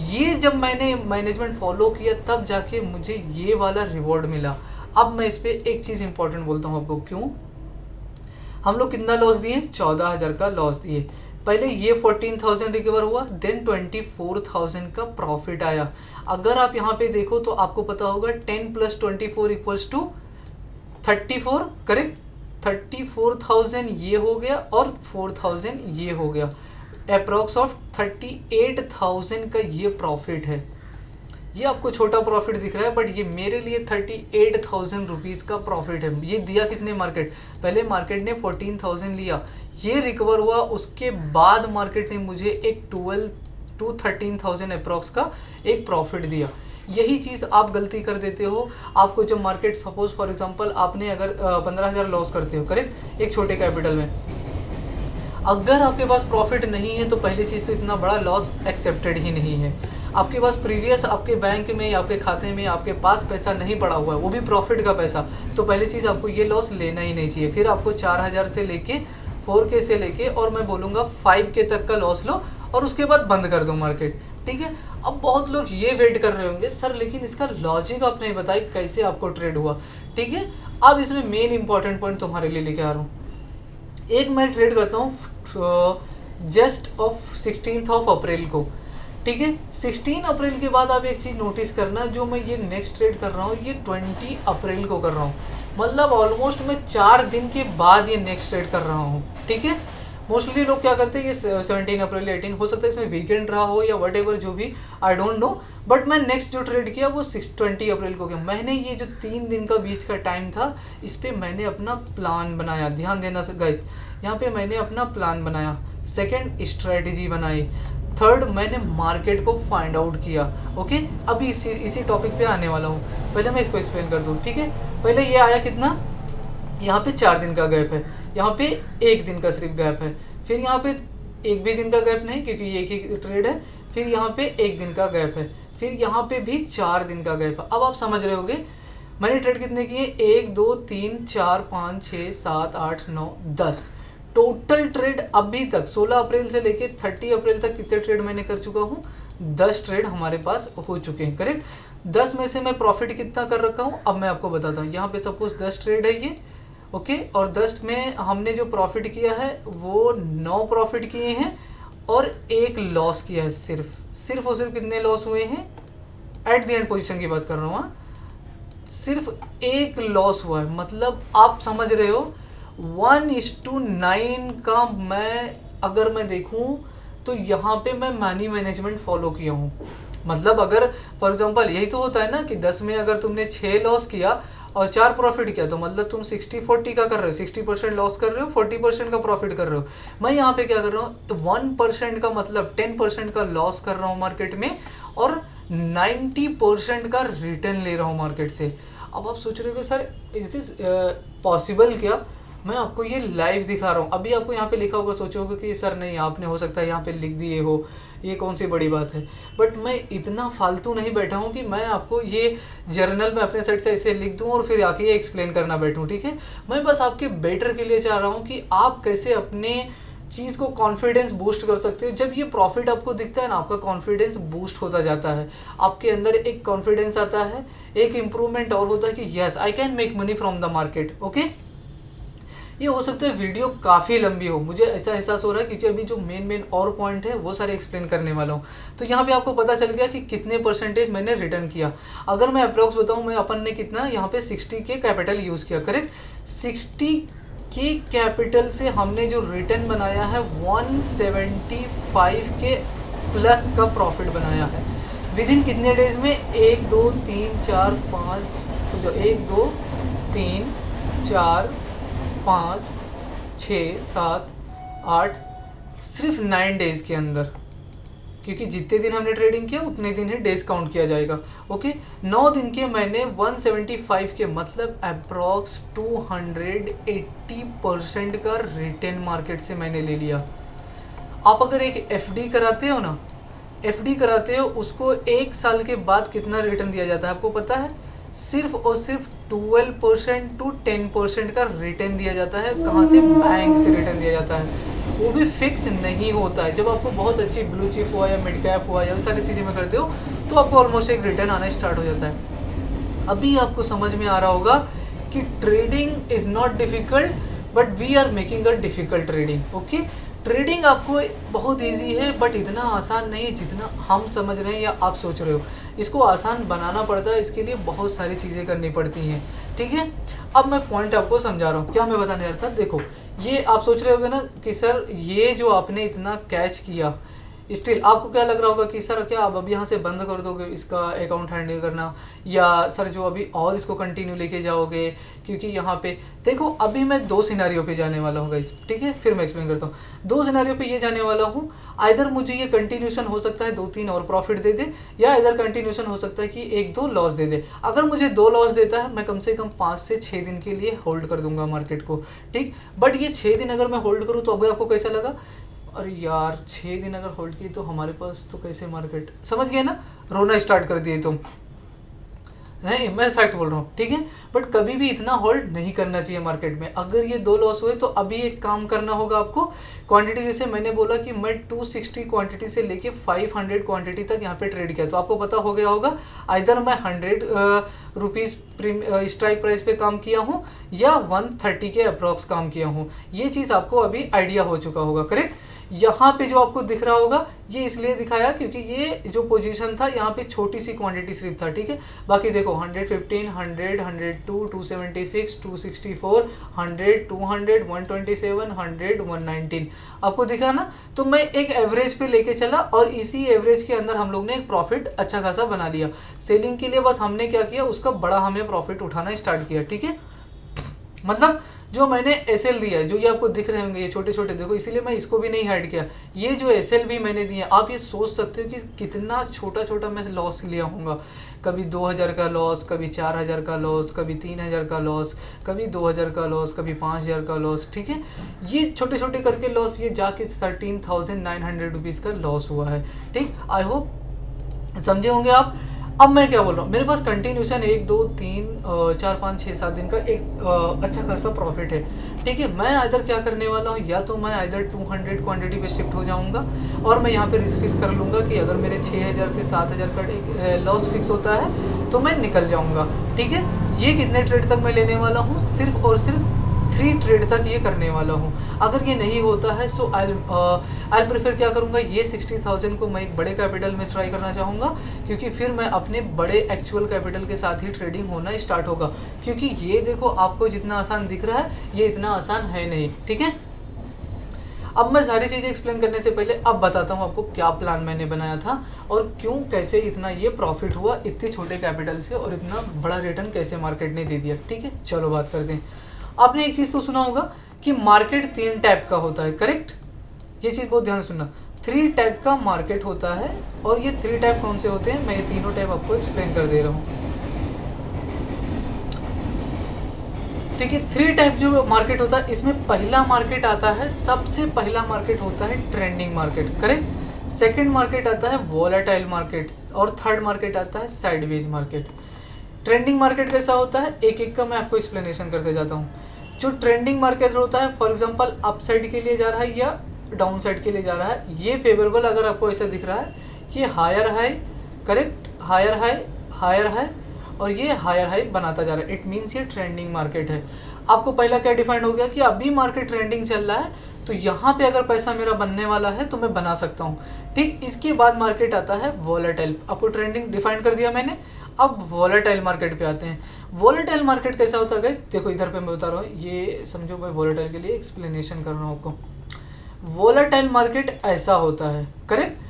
[SPEAKER 1] ये जब मैंने मैनेजमेंट फॉलो किया तब जाके मुझे ये वाला रिवॉर्ड मिला। अब मैं इस पर एक चीज़ इंपॉर्टेंट बोलता हूँ आपको, क्यों हम लोग कितना लॉस दिए 14,000 का लॉस दिए। पहले ये 14,000 रिकवर हुआ, देन 24,000 का प्रॉफिट आया। अगर आप यहाँ पे देखो तो आपको पता होगा 10 + 24 इक्वल्स टू 34, करेक्ट। 34,000 ये हो गया और 4,000 ये हो गया, अप्रॉक्स ऑफ 38,000 का ये प्रॉफिट है। ये आपको छोटा प्रॉफिट दिख रहा है, बट ये मेरे लिए 38,000 रुपीज़ का प्रॉफिट है। ये दिया किसने? मार्केट। पहले मार्केट ने 14,000 लिया, ये रिकवर हुआ, उसके बाद मार्केट ने मुझे एक 12 to 13,000 अप्रॉक्स का एक प्रॉफिट दिया। यही चीज़ आप गलती कर देते हो। आपको जब मार्केट सपोज फॉर एग्जांपल आपने अगर 15,000 लॉस करते हो, करेक्ट, एक छोटे कैपिटल में, अगर आपके पास प्रॉफिट नहीं है तो पहली चीज़ तो इतना बड़ा लॉस एक्सेप्टेड ही नहीं है। आपके पास प्रीवियस आपके बैंक में या आपके खाते में आपके पास पैसा नहीं पड़ा हुआ है, वो भी प्रॉफिट का पैसा, तो पहली चीज़ आपको ये लॉस लेना ही नहीं चाहिए। फिर आपको 4,000 से लेके 4K से लेके और मैं बोलूँगा 5K तक का लॉस लो और उसके बाद बंद कर दो मार्केट, ठीक है। अब बहुत लोग ये वेट कर रहे होंगे, सर लेकिन इसका लॉजिक आप नहीं बताए कैसे आपको ट्रेड हुआ, ठीक है। अब इसमें मेन इंपॉर्टेंट पॉइंट तुम्हारे लिए लेके आ रहा हूँ। एक मैं ट्रेड करता हूँ जस्ट ऑफ 16 अप्रैल को, ठीक है। 16 अप्रैल के बाद आप एक चीज़ नोटिस करना, जो मैं ये नेक्स्ट ट्रेड कर रहा हूँ ये 20 अप्रैल को कर रहा हूँ, मतलब ऑलमोस्ट मैं 4 दिन के बाद ये नेक्स्ट ट्रेड कर रहा हूँ, ठीक है। मोस्टली लोग क्या करते हैं, ये 17 अप्रैल 18 हो सकता है इसमें वीकेंड रहा हो या वट एवर जो भी, आई डोंट नो, बट मैं नेक्स्ट जो ट्रेड किया वो 20 अप्रैल को किया। मैंने ये जो 3 दिन का बीच का टाइम था, इस पर मैंने अपना प्लान बनाया। ध्यान देना गाइस, यहाँ पे मैंने अपना प्लान बनाया, सेकेंड स्ट्रेटजी बनाई, थर्ड मैंने मार्केट को फाइंड आउट किया, ओके। अभी इसी टॉपिक पे आने वाला हूँ, पहले मैं इसको एक्सप्लेन कर दूँ, ठीक है। पहले ये आया कितना, यहाँ पे 4 दिन का गैप है, यहाँ पे 1 दिन का सिर्फ गैप है, फिर यहाँ पे 1 भी दिन का गैप नहीं क्योंकि ये एक ही ट्रेड है, फिर यहाँ पे 1 दिन का गैप है, फिर यहाँ पे भी 4 दिन का गैप है। अब आप समझ रहे होगे मैंने ट्रेड कितने किए, 1 2 3 4 5 6 7 8 9 10 टोटल ट्रेड अभी तक 16 अप्रैल से लेके 30 अप्रैल तक कितने ट्रेड मैंने कर चुका हूँ, 10 ट्रेड हमारे पास हो चुके हैं, करेक्ट। 10 में से मैं प्रॉफिट कितना कर रखा हूँ अब मैं आपको बताता हूँ। यहाँ पे सपोज 10 ट्रेड है ये, ओके, और 10 में हमने जो प्रॉफिट किया है वो 9 प्रॉफिट किए हैं और 1 लॉस किया है। सिर्फ और सिर्फ कितने लॉस हुए हैं, एट द एंड पोजीशन की बात कर रहा हूँ, सिर्फ 1 लॉस हुआ है। मतलब आप समझ रहे हो 1:9 का मैं अगर मैं देखूं तो यहाँ पे मैं मनी मैनेजमेंट फॉलो किया हूँ। मतलब अगर फॉर एग्जांपल यही तो होता है ना कि 10 में अगर तुमने 6 लॉस किया और 4 प्रॉफिट किया, तो मतलब तुम 60-40 का कर रहे हो, 60% लॉस कर रहे हो, 40% का प्रॉफिट कर रहे हो। मैं यहाँ पे क्या कर रहा हूँ, 1% का मतलब 10% का लॉस कर रहा हूँ मार्केट में, और 90% का रिटर्न ले रहा हूँ मार्केट से। अब आप सोच रहे हो सर इज दिस पॉसिबल क्या? मैं आपको ये लाइव दिखा रहा हूँ। अभी आपको यहाँ पे लिखा होगा, सोचोगे कि सर नहीं आपने हो सकता है यहाँ पे लिख दिए हो, ये कौन सी बड़ी बात है। बट मैं इतना फालतू नहीं बैठा हूँ कि मैं आपको ये जर्नल में अपने साइड से ऐसे लिख दूँ और फिर आके ये एक्सप्लेन करना बैठूँ, ठीक है। मैं बस आपके बेटर के लिए चाह रहा हूँ कि आप कैसे अपने चीज़ को कॉन्फिडेंस बूस्ट कर सकते हो। जब ये प्रॉफिट आपको दिखता है ना, आपका कॉन्फिडेंस बूस्ट होता जाता है, आपके अंदर एक कॉन्फिडेंस आता है, एक इम्प्रूवमेंट और होता है कि yes I can make money from the market. Okay, ये हो सकता है वीडियो काफ़ी लंबी हो, मुझे ऐसा एहसास हो रहा है, क्योंकि अभी जो मेन और पॉइंट है वो सारे एक्सप्लेन करने वाला हूँ। तो यहाँ पे आपको पता चल गया कि कितने परसेंटेज मैंने रिटर्न किया। अगर मैं अप्रॉक्स बताऊँ, मैं अपन ने कितना यहाँ पे 60 के कैपिटल यूज़ किया, करेक्ट। 60 के कैपिटल से हमने जो रिटर्न बनाया है 175 के प्लस का प्रॉफिट बनाया है। विद इन कितने डेज में? 1 2 3 4 5, जो 1 2 3 4 5 6 7 8, सिर्फ 9 डेज़ के अंदर, क्योंकि जितने दिन हमने ट्रेडिंग किया उतने दिन ही डेज काउंट किया जाएगा। ओके, 9 दिन के मैंने 175 के मतलब अप्रॉक्स 280% का रिटर्न मार्केट से मैंने ले लिया। आप अगर एक एफडी कराते हो ना, एफडी कराते हो, उसको 1 साल के बाद कितना रिटर्न दिया जाता है आपको पता है? सिर्फ और सिर्फ 12% to 10% का रिटर्न दिया जाता है। कहाँ से? बैंक से रिटर्न दिया जाता है, वो भी फिक्स नहीं होता है। जब आपको बहुत अच्छी ब्लू चिप हुआ या मिड कैप हुआ या सारी चीज़ें में करते हो तो आपको ऑलमोस्ट एक रिटर्न आना स्टार्ट हो जाता है। अभी आपको समझ में आ रहा होगा कि trading is not difficult, but we are making a difficult trading. Okay, trading आपको बहुत इजी है, बट इतना आसान नहीं है जितना हम समझ रहे हैं या आप सोच रहे हो। इसको आसान बनाना पड़ता है, इसके लिए बहुत सारी चीज़ें करनी पड़ती हैं, ठीक है। अब मैं पॉइंट आपको समझा रहा हूँ, क्या मैं बताने जा रहा था। देखो, ये आप सोच रहे होगे ना कि सर ये जो आपने इतना कैच किया, स्टिल आपको क्या लग रहा होगा कि सर क्या आप अभी यहाँ से बंद कर दोगे इसका अकाउंट हैंडल करना, या सर जो अभी और इसको कंटिन्यू लेके जाओगे। क्योंकि यहाँ पे देखो, अभी मैं 2 सिनेरियो पे जाने वाला हूँ गाइस, ठीक है, फिर मैं एक्सप्लेन करता हूँ। 2 सिनेरियो पे ये जाने वाला हूँ, आइधर मुझे ये कंटिन्यूशन हो सकता है 2-3 और प्रॉफिट दे दे, या इधर कंटिन्यूशन हो सकता है कि 1-2 लॉस दे दे। अगर मुझे 2 लॉस देता है, मैं कम से कम 5 से 6 दिन के लिए होल्ड कर दूंगा मार्केट को, ठीक। बट ये 6 दिन अगर मैं होल्ड करूँ तो अभी आपको कैसा लगा? अरे यार 6 दिन अगर होल्ड की तो हमारे पास तो कैसे मार्केट, समझ गए ना, रोना स्टार्ट कर दिए तुम। नहीं, मैं फैक्ट बोल रहा हूँ, ठीक है। बट कभी भी इतना होल्ड नहीं करना चाहिए मार्केट में। अगर ये 2 लॉस हुए तो अभी एक काम करना होगा आपको। क्वांटिटी जैसे मैंने बोला कि मैं 260 क्वांटिटी से लेके 500 क्वांटिटी तक यहाँ पे ट्रेड किया, तो आपको पता हो गया होगा आइधर मैं 100 रुपीज़ स्ट्राइक प्राइस पे काम किया हूँ या 130 के अप्रॉक्स काम किया हूँ। ये चीज़ आपको अभी आइडिया हो चुका होगा, करेक्ट। यहाँ पे जो आपको दिख रहा होगा ये इसलिए दिखाया क्योंकि ये जो पोजीशन था यहाँ पे छोटी सी क्वांटिटी सिर्फ था, ठीक है। बाकी देखो 115, 100, 102, 276, 264, 100, 200, 127, 100, 119 आपको दिखा ना। तो मैं एक एवरेज पे लेके चला और इसी एवरेज के अंदर हम लोग ने एक प्रॉफिट अच्छा खासा बना लिया। सेलिंग के लिए बस हमने क्या किया, उसका बड़ा हमें प्रॉफिट उठाना स्टार्ट किया, ठीक है। मतलब जो मैंने एसएल दिया है, जो ये आपको दिख रहे होंगे ये छोटे छोटे, देखो इसीलिए मैं इसको भी नहीं हाइड किया। ये जो एसएल भी मैंने दिया, आप ये सोच सकते हो कि कितना छोटा छोटा मैं लॉस लिया होऊंगा। कभी 2000 का लॉस, कभी 4000 का लॉस, कभी 3000 का लॉस, कभी 2000 का लॉस, कभी 5000 का लॉस, ठीक है। ये छोटे छोटे करके लॉस ये जाके 13,900 रुपीज़ का लॉस हुआ है, ठीक। आई होप समझे होंगे आप। अब मैं क्या बोल रहा हूँ, मेरे पास कंटिन्यूशन 1 2 3 4 5 6 7 दिन का एक अच्छा खासा प्रॉफिट है, ठीक है। मैं इधर क्या करने वाला हूँ, या तो मैं इधर 200 क्वांटिटी पे शिफ्ट हो जाऊँगा और मैं यहाँ पे रिस्क फिक्स कर लूँगा कि अगर मेरे 6000 से 7000 का एक लॉस फिक्स होता है तो मैं निकल जाऊँगा, ठीक है। ये कितने ट्रेड तक मैं लेने वाला हूँ, सिर्फ और सिर्फ 3 ट्रेड तक ये करने वाला हूँ। अगर ये नहीं होता है सो आई प्रेफर क्या करूँगा, ये 60,000 को मैं एक बड़े कैपिटल में ट्राई करना चाहूँगा, क्योंकि फिर मैं अपने बड़े एक्चुअल कैपिटल के साथ ही ट्रेडिंग होना स्टार्ट होगा। क्योंकि ये देखो आपको जितना आसान दिख रहा है ये इतना आसान है नहीं, ठीक है। अब मैं सारी चीज़ें एक्सप्लेन करने से पहले अब बताता हूँ आपको क्या प्लान मैंने बनाया था और क्यों कैसे इतना ये प्रॉफिट हुआ इतने छोटे कैपिटल से और इतना बड़ा रिटर्न कैसे मार्केट ने दे दिया। ठीक है, चलो बात करते हैं। आपने एक चीज़ तो सुना होगा कि मार्केट 3 टाइप का होता है, करेक्ट? ये चीज़ बहुत ध्यान से सुनना, 3 टाइप का मार्केट होता है। और ये 3 टाइप कौन से होते हैं, मैं ये तीनों टाइप आपको एक्सप्लेन कर दे रहा हूँ। ठीक है, 3 टाइप जो मार्केट होता है, इसमें पहला मार्केट आता है, सबसे पहला मार्केट होता है trending market, correct? Second market आता है वोलेटाइल मार्केट और थर्ड मार्केट आता है साइडवेज मार्केट। ट्रेंडिंग मार्केट कैसा होता है, एक एक का मैं आपको एक्सप्लेनेशन करते जाता हूँ। जो ट्रेंडिंग मार्केट होता है, फॉर एग्जांपल अप साइड के लिए जा रहा है या डाउन साइड के लिए जा रहा है, ये फेवरेबल अगर आपको ऐसा दिख रहा है कि higher high, correct, higher high, higher high, और ये हायर हाई बनाता जा रहा है, इट मीन्स ये ट्रेंडिंग मार्केट है। आपको पहला क्या डिफाइंड हो गया कि अभी मार्केट ट्रेंडिंग चल रहा है, तो यहाँ पे अगर पैसा मेरा बनने वाला है तो मैं बना सकता हूँ। ठीक, इसके बाद मार्केट आता है वोलेटाइल। आपको ट्रेंडिंग डिफाइन कर दिया मैंने, अब वोलेटाइल मार्केट पे आते हैं। वोलेटाइल मार्केट कैसा होता है गाइस, देखो इधर पे मैं बता रहा हूँ, ये समझो मैं वोलेटाइल के लिए एक्सप्लेनेशन कर रहा हूँ आपको। वोलेटाइल मार्केट ऐसा होता है, करेक्ट,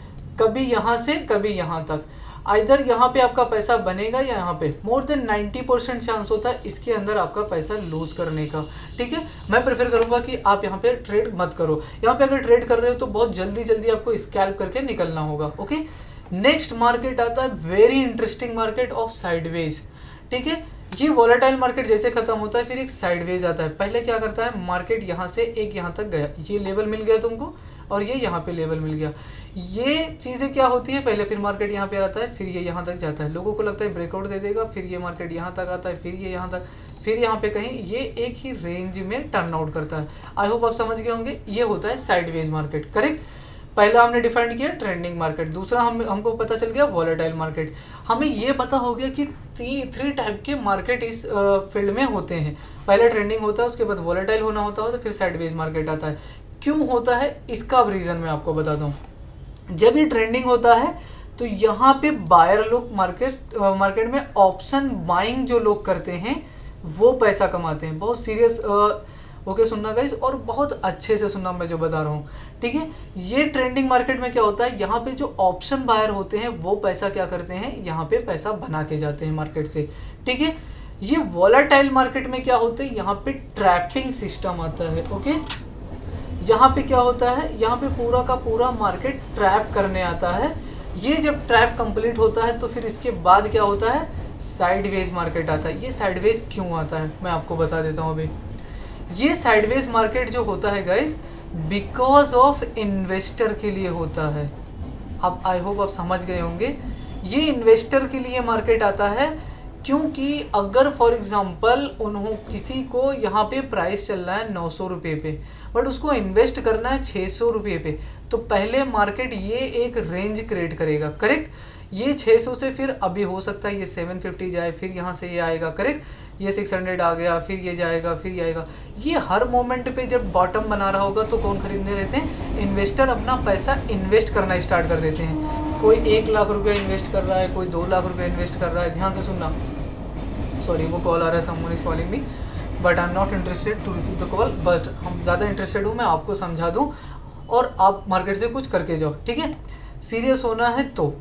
[SPEAKER 1] कभी यहाँ से कभी यहाँ तक, आइदर यहाँ पे आपका पैसा बनेगा या यहाँ पे मोर देन 90% चांस होता है इसके अंदर आपका पैसा लूज करने का। ठीक है, मैं प्रेफर करूँगा कि आप यहाँ पे ट्रेड मत करो। यहाँ पे अगर ट्रेड कर रहे हो तो बहुत जल्दी जल्दी आपको स्कैल्प करके निकलना होगा। ओके, नेक्स्ट मार्केट आता है very interesting market of sideways. ठीक है, ये वोलेटाइल मार्केट जैसे खत्म होता है फिर एक साइडवेज आता है। पहले क्या करता है, मार्केट यहाँ से एक यहाँ तक गया, ये लेवल मिल गया तुमको और ये यहाँ पे लेवल मिल गया। ये चीज़ें क्या होती है, पहले फिर मार्केट यहाँ पे आता है, फिर ये यहाँ तक जाता है, लोगों को लगता है ब्रेकआउट दे देगा, फिर ये मार्केट यहाँ तक आता है, फिर ये यहाँ तक, फिर यहाँ पे कहीं ये एक ही रेंज में टर्न आउट करता है। आई होप आप समझ गए होंगे, ये होता है साइडवेज मार्केट, करेक्ट। पहला हमने डिफाइन किया ट्रेंडिंग मार्केट, दूसरा हमको पता चल गया वोलेटाइल मार्केट। हमें ये पता हो गया कि 3 टाइप के मार्केट इस फील्ड में होते हैं। पहले ट्रेंडिंग होता है, उसके बाद वोलेटाइल होना होता है, तो फिर साइडवेज मार्केट आता है। क्यों होता है इसका रीज़न मैं आपको बताता हूँ। जब ये ट्रेंडिंग होता है तो यहाँ पे बायर लोग मार्केट में ऑप्शन बाइंग जो लोग करते हैं वो पैसा कमाते हैं। बहुत सीरियस ओके सुनना गाइस, और बहुत अच्छे से सुनना मैं जो बता रहा हूँ। ठीक है, ये ट्रेंडिंग मार्केट में क्या होता है, यहाँ पे जो ऑप्शन बायर होते हैं वो पैसा क्या करते हैं, यहाँ पे पैसा बना के जाते हैं मार्केट से। ठीक है, ये वोलेटाइल मार्केट में क्या होता है, यहाँ पे ट्रैपिंग सिस्टम आता है। ओके, यहाँ पे क्या होता है, यहाँ पे पूरा का पूरा मार्केट ट्रैप करने आता है। ये जब ट्रैप कंप्लीट होता है तो फिर इसके बाद क्या होता है, साइडवेज मार्केट आता है। ये साइडवेज क्यों आता है मैं आपको बता देता हूँ अभी। ये साइडवेज मार्केट जो होता है गाइस, बिकॉज ऑफ इन्वेस्टर के लिए होता है। अब आई होप आप समझ गए होंगे, ये इन्वेस्टर के लिए मार्केट आता है क्योंकि अगर फॉर एग्जांपल किसी को यहाँ पे प्राइस चल रहा है 900 रुपये पे, बट उसको इन्वेस्ट करना है 600 रुपये पे, तो पहले मार्केट ये एक रेंज क्रिएट करेगा, करेक्ट। ये 600 से फिर अभी हो सकता है ये 750 जाए, फिर यहाँ से ये आएगा, करेक्ट, ये 600 आ गया, फिर ये जाएगा, फिर ये आएगा। ये हर मोमेंट पे जब बॉटम बना रहा होगा तो कौन खरीदने रहते हैं, इन्वेस्टर अपना पैसा इन्वेस्ट करना स्टार्ट कर देते हैं। कोई 1 लाख रुपया इन्वेस्ट कर रहा है, कोई 2 लाख रुपया इन्वेस्ट कर रहा है। ध्यान से सुनना, सॉरी वो कॉल आ रहा है, someone is calling me but I am not interested to receive the call, but हम ज़्यादा इंटरेस्टेड हूँ मैं आपको समझा दूँ और आप मार्केट से कुछ करके जाओ। ठीक है, सीरियस होना है तो।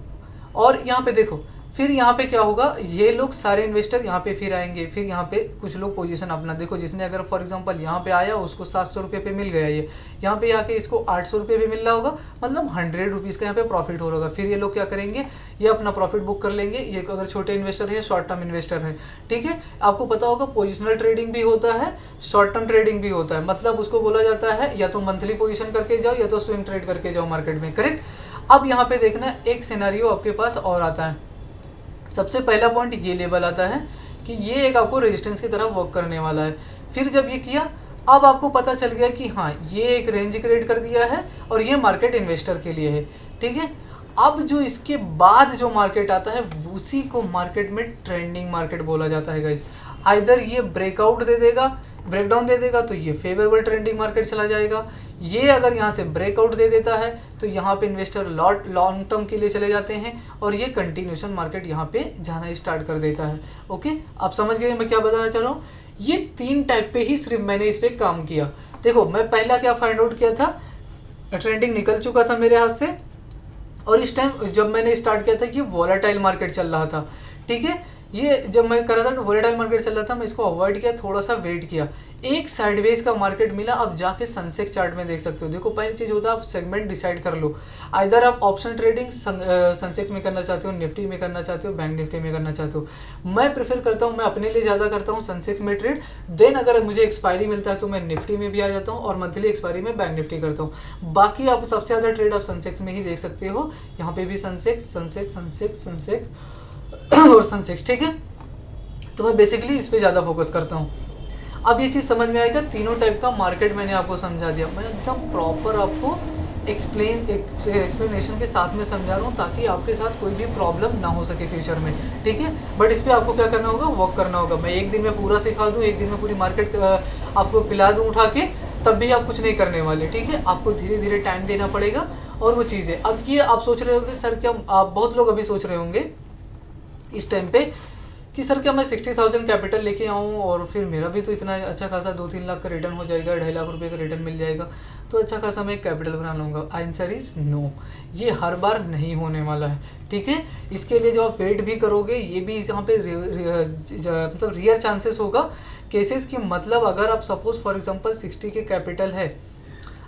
[SPEAKER 1] और यहाँ पे देखो, फिर यहाँ पे क्या होगा, ये लोग सारे इन्वेस्टर यहाँ पे फिर आएंगे, फिर यहाँ पे कुछ लोग पोजीशन अपना, देखो जिसने अगर फॉर एग्जांपल यहाँ पे आया उसको 700 रुपये पे मिल गया, ये यहाँ पे आके इसको 800 रुपये पे मिल रहा होगा, मतलब 100 रुपीज़ का यहाँ पे प्रॉफिट हो रहा होगा। फिर ये लोग क्या करेंगे, ये अपना प्रॉफिट बुक कर लेंगे। ये अगर छोटे इन्वेस्टर है, शॉर्ट टर्म इन्वेस्टर है, ठीक है। आपको पता होगा पोजिशनल ट्रेडिंग भी होता है, शॉर्ट टर्म ट्रेडिंग भी होता है, मतलब उसको बोला जाता है या तो मंथली पोजिशन करके जाओ या तो स्विंग ट्रेड करके जाओ मार्केट में, करेक्ट। अब यहाँ पे देखना एक सिनेरियो आपके पास और आता है। सबसे पहला पॉइंट ये लेवल आता है कि ये एक आपको रेजिस्टेंस की तरह वर्क करने वाला है। फिर जब ये किया, अब आपको पता चल गया कि हाँ ये एक रेंज क्रिएट कर दिया है और ये मार्केट इन्वेस्टर के लिए है, ठीक है। अब जो इसके बाद जो मार्केट आता है उसी को मार्केट में ट्रेंडिंग मार्केट बोला जाता है गाइस। आइदर ये ब्रेकआउट दे देगा, ब्रेकडाउन दे देगा तो ये फेवरेबल ट्रेंडिंग मार्केट चला जाएगा। ये अगर यहाँ से ब्रेकआउट दे देता है तो यहाँ पे इन्वेस्टर लॉन्ग टर्म के लिए चले जाते हैं और ये कंटिन्यूशन मार्केट यहाँ पे जाना स्टार्ट कर देता है। ओके, आप समझ गए मैं क्या बताना चाह रहा हूँ। ये 3 टाइप पे ही सिर्फ मैंने इस पर काम किया। देखो मैं पहला क्या फाइंड आउट किया था, ट्रेंडिंग निकल चुका था मेरे हाथ से, और इस टाइम जब मैंने स्टार्ट किया था कि वॉलेटाइल मार्केट चल रहा था, ठीक है। ये जब मैं कर रहा था वॉलेटाइल मार्केट चल रहा था, मैं इसको अवॉइड किया, थोड़ा सा वेट किया, एक साइडवेज का मार्केट मिला। अब जाके सनसेक्स चार्ट में देख सकते हो। देखो पहली चीज़ होता है आप सेगमेंट डिसाइड कर लो, आइदर आप ऑप्शन ट्रेडिंग सनसेक्स में करना चाहते हो, निफ्टी में करना चाहते हो, बैंक निफ्टी में करना चाहते हो। मैं प्रेफर करता हूँ, मैं अपने लिए ज़्यादा करता हूँ सनसेक्स में ट्रेड। देन अगर मुझे एक्सपायरी मिलता है तो मैं निफ्टी में भी आ जाता हूँ, और मंथली एक्सपायरी में बैंक निफ्टी करता हूँ। बाकी आप सबसे ज़्यादा ट्रेड आप सनसेक्स में ही देख सकते हो। यहाँ पे भी सनसेक्स सनसेक्स सनसेक्स सनसेक्स और सनसेक्स, ठीक है। तो मैं बेसिकली इस पे ज़्यादा फोकस करता हूँ। अब ये चीज़ समझ में आएगा, तीनों टाइप का मार्केट मैंने आपको समझा दिया। मैं एकदम प्रॉपर आपको एक्सप्लेनेशन के साथ में समझा रहा हूँ, ताकि आपके साथ कोई भी प्रॉब्लम ना हो सके फ्यूचर में, ठीक है। बट इस पर आपको क्या करना होगा, वर्क करना होगा। मैं एक दिन में पूरा सिखा दूँ, एक दिन में पूरी मार्केट आपको पिला दूँ उठा के, तब भी आप कुछ नहीं करने वाले, ठीक है। आपको धीरे धीरे टाइम देना पड़ेगा, और वो चीज़ें। अब ये आप सोच रहे होंगे सर क्या, आप बहुत लोग अभी सोच रहे होंगे इस टाइम पे कि सर क्या मैं 60,000 कैपिटल लेके आऊँ और फिर मेरा भी तो इतना अच्छा खासा 2-3 लाख का रिटर्न हो जाएगा, 2.5 लाख रुपए का रिटर्न मिल जाएगा, तो अच्छा खासा मैं कैपिटल बना लूँगा। आंसर इज़ नो, ये हर बार नहीं होने वाला है, ठीक है। इसके लिए जो आप वेट भी करोगे, ये भी यहाँ पे मतलब रियर चांसेस होगा केसेस की। मतलब अगर आप सपोज फॉर एग्जांपल 60 के कैपिटल है,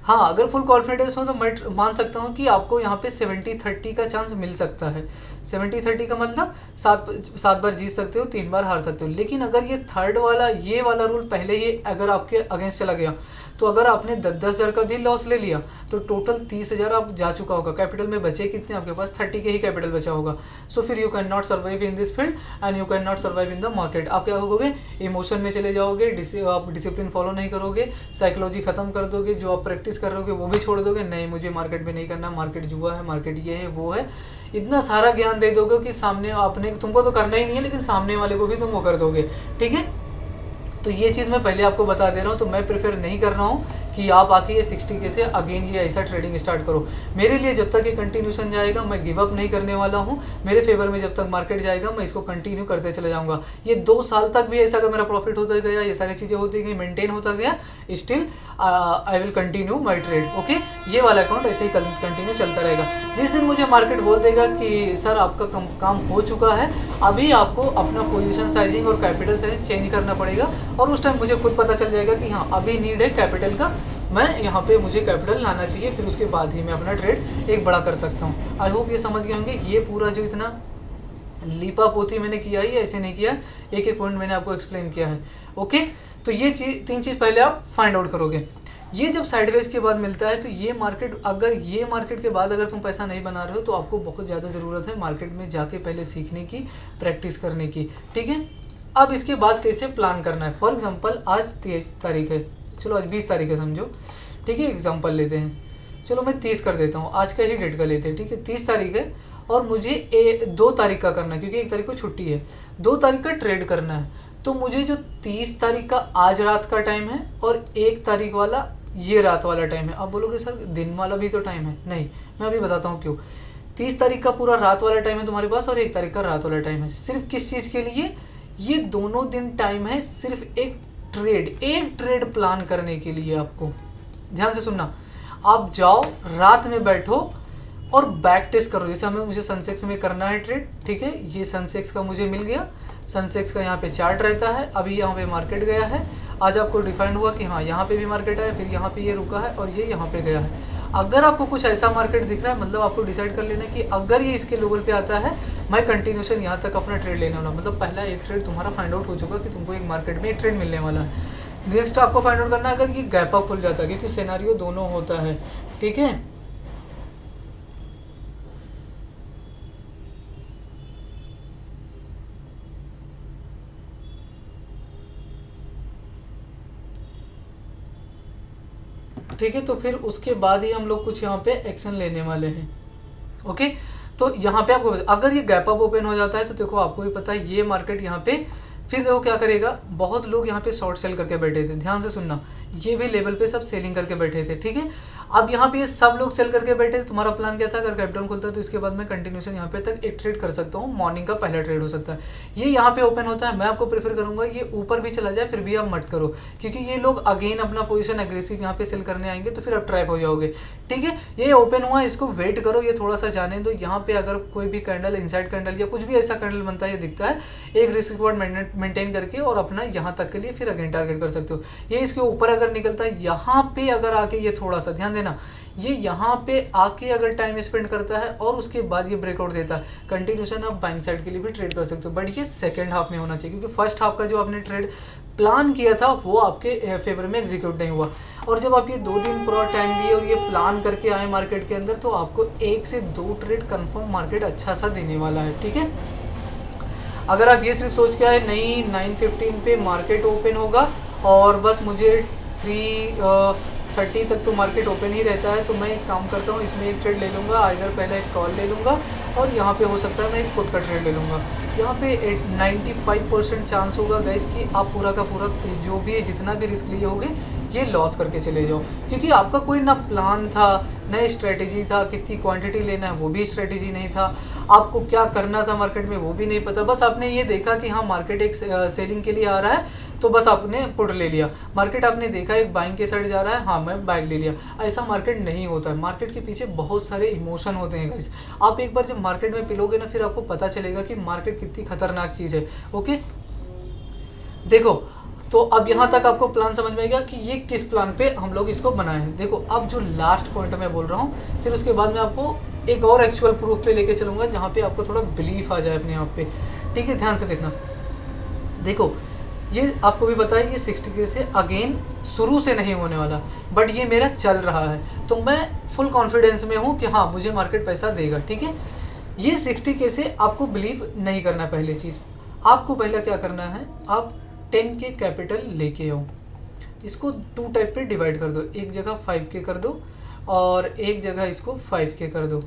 [SPEAKER 1] हाँ अगर फुल कॉन्फिडेंस हो तो मैं मान सकता हूँ कि आपको यहाँ पे 70-30 का चांस मिल सकता है। 70-30 का मतलब 7 बार जीत सकते हो, 3 बार हार सकते हो। लेकिन अगर ये थर्ड वाला ये वाला रूल पहले ही अगर आपके अगेंस्ट चला गया, तो अगर आपने 10-10 हज़ार का भी लॉस ले लिया तो टोटल 30,000 आप जा चुका होगा। कैपिटल में बचे कितने आपके पास, 30 के ही कैपिटल बचा होगा। सो फिर you can not survive in this field and you can not survive in the market. आप क्या करोगे, इमोशन में चले जाओगे, आप डिसिप्लिन फॉलो नहीं करोगे, साइकोलॉजी खत्म कर दोगे, जो आप प्रैक्टिस कर रहे हो वो भी छोड़ दोगे। नहीं मुझे मार्केट में नहीं करना, मार्केट जुआ है, मार्केट ये है वो है, इतना सारा ज्ञान दे दोगे कि सामने आपने, तुमको तो करना ही नहीं है लेकिन सामने वाले को भी तुम वो कर दोगे, ठीक है। तो ये चीज़ मैं पहले आपको बता दे रहा हूँ। तो मैं प्रेफर नहीं कर रहा हूँ कि आप आके ये 60 के से अगेन ये ऐसा ट्रेडिंग स्टार्ट करो। मेरे लिए जब तक ये कंटिन्यूशन जाएगा मैं गिव अप नहीं करने वाला हूँ। मेरे फेवर में जब तक मार्केट जाएगा मैं इसको कंटिन्यू करते चले जाऊँगा। ये 2 साल तक भी ऐसा अगर मेरा प्रॉफिट होता गया, ये सारी चीज़ें होती गई, मेंटेन होता गया, still I will continue my trade, okay. ये वाला अकाउंट ऐसे ही कंटिन्यू चलता रहेगा। जिस दिन मुझे मार्केट बोल देगा कि सर आपका काम हो चुका है, अभी आपको अपना पोजीशन साइजिंग और कैपिटल साइज चेंज करना पड़ेगा, और उस टाइम मुझे खुद पता चल जाएगा कि हाँ अभी नीड है कैपिटल का, मैं यहाँ पे मुझे कैपिटल लाना चाहिए, फिर उसके बाद ही मैं अपना ट्रेड एक बड़ा कर सकता हूँ। आई होप ये समझ गए होंगे। ये पूरा जो इतना लीपा पोती मैंने किया है, ऐसे नहीं किया, एक एक पॉइंट मैंने आपको एक्सप्लेन किया है, ओके। तो ये 3 चीज़ पहले आप फाइंड आउट करोगे। ये जब साइडवेज के बाद मिलता है, तो ये मार्केट, अगर ये मार्केट के बाद अगर तुम पैसा नहीं बना रहे हो तो आपको बहुत ज़्यादा ज़रूरत है मार्केट में जाके पहले सीखने की, प्रैक्टिस करने की, ठीक है। अब इसके बाद कैसे प्लान करना है। फॉर एग्जांपल आज 23 तारीख है, चलो आज 20 तारीख है समझो, ठीक है। एग्जांपल लेते हैं, चलो मैं 30 कर देता हूँ, आज का ही डेट का लेते हैं, ठीक है। 30 तारीख है और मुझे 2 तारीख का करना है, क्योंकि 1 तारीख को छुट्टी है। 2 तारीख का ट्रेड करना है, तो मुझे जो 30 तारीख का आज रात का टाइम है और 1 तारीख वाला ये रात वाला टाइम है। आप बोलोगे सर दिन वाला भी तो टाइम है, नहीं मैं अभी बताता हूँ क्यों। 30 तारीख का पूरा रात वाला टाइम है तुम्हारे पास, और 1 तारीख का रात वाला टाइम है। सिर्फ किस चीज़ के लिए, ये दोनों दिन टाइम है सिर्फ एक ट्रेड प्लान करने के लिए। आपको ध्यान से सुनना, आप जाओ रात में बैठो और बैक टेस्ट करो। जैसे मुझे सनसेक्स में करना है ट्रेड, ठीक है। ये सनसेक्स का मुझे मिल गया, सनसेक्स का यहाँ पे चार्ट रहता है, अभी यहाँ पे मार्केट गया है। आज आपको डिफाइंड हुआ कि हाँ यहाँ पे भी मार्केट है, फिर यहाँ पे ये रुका है और ये यहाँ पे गया है। अगर आपको कुछ ऐसा मार्केट दिख रहा है, मतलब आपको डिसाइड कर लेना कि अगर ये इसके लेवल पे आता है, मैं कंटिन्यूशन यहाँ तक अपना ट्रेड लेने वाला। मतलब पहला एक ट्रेड तुम्हारा फाइंड आउट हो चुका कि तुमको एक मार्केट में एक ट्रेड मिलने वाला है। नेक्स्ट आपको फाइंड आउट करना है अगर ये गैप अप खुल जाता है, क्योंकि सिनेरियो दोनों होता है, ठीक है। ठीक है, तो फिर उसके बाद ही हम लोग कुछ यहाँ पे एक्शन लेने वाले हैं, ओके। तो यहाँ पे आपको अगर ये गैप अप ओपन हो जाता है तो देखो आपको भी पता है ये मार्केट यहाँ पे फिर देखो क्या करेगा। बहुत लोग यहाँ पे शॉर्ट सेल करके बैठे थे, ध्यान से सुनना, ये भी लेवल पे सब सेलिंग करके बैठे थे, ठीक है। अब यहाँ पे ये सब लोग सेल करके बैठे, तुम्हारा प्लान क्या था, अगर कैपिटल खुलता है तो इसके बाद मैं कंटिन्यूशन यहाँ पे तक एक ट्रेड कर सकता हूँ, मॉर्निंग का पहला ट्रेड हो सकता है। ये यहाँ पे ओपन होता है, मैं आपको प्रेफर करूँगा ये ऊपर भी चला जाए फिर भी आप मत करो, क्योंकि ये लोग अगेन अपना पोजीशन एग्रेसिव यहाँ पे सेल करने आएंगे तो फिर आप ट्रैप हो जाओगे। ठीक है, ये ओपन हुआ, इसको वेट करो, ये थोड़ा सा जाने दो। यहाँ पे अगर कोई भी कैंडल, इनसाइड कैंडल या कुछ भी ऐसा कैंडल बनता है, ये दिखता है, एक रिस्क रिवॉर्ड मेंटेन करके और अपना यहाँ तक के लिए फिर अगेन टारगेट कर सकते हो। ये इसके ऊपर अगर निकलता है, यहाँ पे अगर आके ये थोड़ा सा ध्यान देना, ये यहाँ पे आके अगर टाइम स्पेंड करता है और उसके बाद ये ब्रेकआउट देता है, कंटिन्यूशन आप बाइंग साइड के लिए भी ट्रेड कर सकते हो, बट ये सेकंड हाफ में होना चाहिए, क्योंकि फर्स्ट हाफ का जो आपने ट्रेड प्लान किया था वो आपके फेवर में एग्जीक्यूट नहीं हुआ। और जब आप ये 2 दिन पूरा टाइम दिए और ये प्लान करके आए मार्केट के अंदर, तो आपको 1 से 2 ट्रेड कंफर्म मार्केट अच्छा सा देने वाला है। ठीक है, अगर आप ये सिर्फ सोच के आए नहीं 9:15 पे मार्केट ओपन होगा और बस मुझे 3:30 तक तो मार्केट ओपन ही रहता है, तो मैं एक काम करता हूँ, इसमें एक ट्रेड ले लूँगा, आइदर पहले एक कॉल ले लूँगा और यहाँ पे हो सकता है मैं एक पुट का ट्रेड ले लूँगा। यहाँ पे 95% चांस होगा गाइस कि आप पूरा का पूरा जो भी है, जितना भी रिस्क लिए होगे, ये लॉस करके चले जाओ, क्योंकि आपका कोई ना प्लान था, ना स्ट्रेटेजी था, कितनी क्वांटिटी लेना है वो भी स्ट्रेटेजी नहीं था, आपको क्या करना था मार्केट में वो भी नहीं पता, बस आपने ये देखा कि हाँ मार्केट एक सेलिंग के लिए आ रहा है तो बस आपने पुट ले लिया। मार्केट आपने देखा एक बाइंग के साइड जा रहा है, हाँ मैं बाइंग ले लिया। ऐसा मार्केट नहीं होता है, मार्केट के पीछे बहुत सारे इमोशन होते हैं गाइस। आप एक बार जब मार्केट में पिलोगे ना, फिर आपको पता चलेगा कि मार्केट कितनी खतरनाक चीज़ है। ओके, देखो, तो अब यहाँ तक आपको प्लान समझ में आएगा कि ये किस प्लान पे हम लोग इसको बनाए हैं। देखो, अब जो लास्ट पॉइंट मैं बोल रहा हूँ, फिर उसके बाद मैं आपको एक और एक्चुअल प्रूफ पे लेके चलूँगा, जहाँ पे आपको थोड़ा बिलीफ आ जाए अपने आप पे। ठीक है, ध्यान से देखना। देखो, ये आपको भी पता है ये 60K से अगेन शुरू से नहीं होने वाला, बट ये मेरा चल रहा है, तो मैं फुल कॉन्फिडेंस में हूँ कि हाँ मुझे मार्केट पैसा देगा। ठीक है, ये 60K से आपको बिलीव नहीं करना। पहले चीज़ आपको पहले क्या करना है, आप 10K कैपिटल लेके आओ, इसको 2 टाइप पे डिवाइड कर दो, एक जगह 5K कर दो और एक जगह इसको 5K कर दो।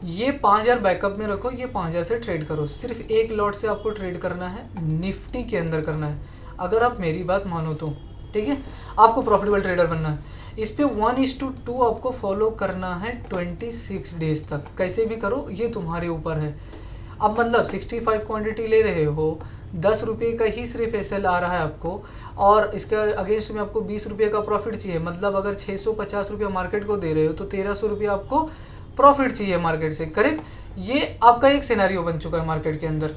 [SPEAKER 1] ये 5000 बैकअप में रखो, ये 5000 से ट्रेड करो। सिर्फ एक लॉट से आपको ट्रेड करना है, निफ्टी के अंदर करना है, अगर आप मेरी बात मानो तो। ठीक है, आपको प्रॉफिटेबल ट्रेडर बनना है। इस पे 1:2 आपको फॉलो करना है 26 डेज तक, कैसे भी करो, ये तुम्हारे ऊपर है। अब मतलब 65 क्वांटिटी ले रहे हो, 10 रुपये का ही सिर्फ एसएल आ रहा है आपको, और इसका अगेंस्ट में आपको 20 रुपये का प्रॉफिट चाहिए। मतलब अगर 650 रुपये मार्केट को दे रहे हो तो 1300 रुपये आपको प्रॉफिट चाहिए मार्केट से। करेक्ट, ये आपका एक सिनेरियो बन चुका है मार्केट के अंदर।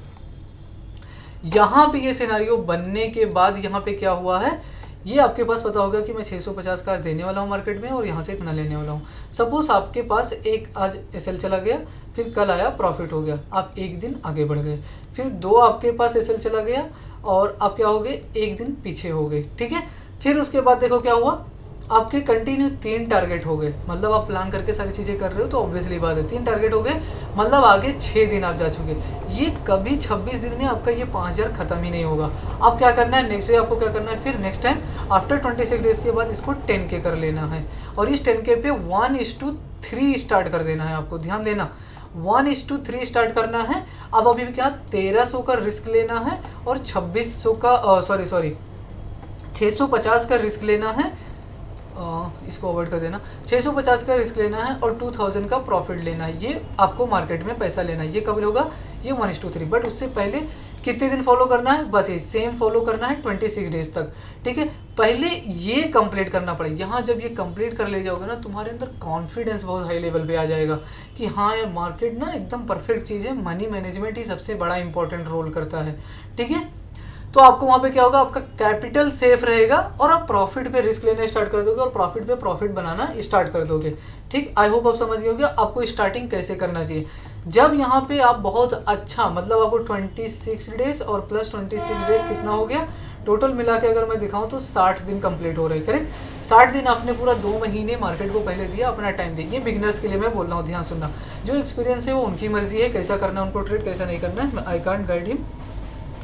[SPEAKER 1] यहाँ पे ये सिनेरियो बनने के बाद यहाँ पे क्या हुआ है, ये आपके पास पता होगा कि मैं 650 का आज देने वाला हूँ मार्केट में और यहाँ से इतना लेने वाला हूँ। सपोज आपके पास एक आज एसएल चला गया, फिर कल आया प्रॉफिट हो गया, आप एक दिन आगे बढ़ गए। फिर 2 आपके पास एसएल चला गया और आप क्या हो गए, एक दिन पीछे हो गए। ठीक है, फिर उसके बाद देखो क्या हुआ, आपके कंटिन्यू 3 टारगेट हो गए। मतलब आप प्लान करके सारी चीज़ें कर रहे हो तो ऑब्वियसली बात है 3 टारगेट हो गए, मतलब आगे 6 दिन आप जा चुके। ये कभी 26 दिन में आपका ये 5000 खत्म ही नहीं होगा। अब क्या करना है, नेक्स्ट डे आपको क्या करना है, फिर नेक्स्ट टाइम आफ्टर 26 डेज के बाद इसको 10K कर लेना है और इस 10K पे 1:3 स्टार्ट कर देना है। आपको ध्यान देना, 1:3 स्टार्ट करना है। अब अभी भी क्या 1300 का रिस्क लेना है और 2600 का 650 का रिस्क लेना है, इसको अवॉइड कर देना, 650 का रिस्क लेना है और 2000 का प्रॉफिट लेना है। ये आपको मार्केट में पैसा लेना है। ये कब होगा, ये 1:3। बट उससे पहले कितने दिन फॉलो करना है, बस ये सेम फॉलो करना है 26 डेज तक। ठीक है, पहले ये कंप्लीट करना पड़ेगा। यहाँ जब ये कंप्लीट कर ले जाओगे ना, तुम्हारे अंदर कॉन्फिडेंस बहुत हाई लेवल पे आ जाएगा कि हाँ यार मार्केट ना एकदम परफेक्ट चीज़ है, मनी मैनेजमेंट ही सबसे बड़ा इंपॉर्टेंट रोल करता है। ठीक है, तो आपको वहाँ पे क्या होगा, आपका कैपिटल सेफ रहेगा और आप प्रॉफिट पे रिस्क लेना स्टार्ट कर दोगे और प्रॉफिट पे प्रॉफिट बनाना स्टार्ट कर दोगे। ठीक, आई होप आप समझ गए होंगे आपको स्टार्टिंग कैसे करना चाहिए। जब यहाँ पे आप बहुत अच्छा, मतलब आपको 26 डेज और प्लस 26 डेज कितना हो गया, टोटल मिला के अगर मैं दिखाऊं तो 60 दिन कंप्लीट हो रहे हैं। करेक्ट, 60 दिन आपने पूरा 2 महीने मार्केट को पहले दिया, अपना टाइम दिया। ये बिगिनर्स के लिए मैं बोल रहा हूँ, ध्यान सुनना। जो एक्सपीरियंस है वो उनकी मर्जी है, कैसा करना है उनको ट्रेड, कैसा नहीं करना है, आई कांट गाइड हिम।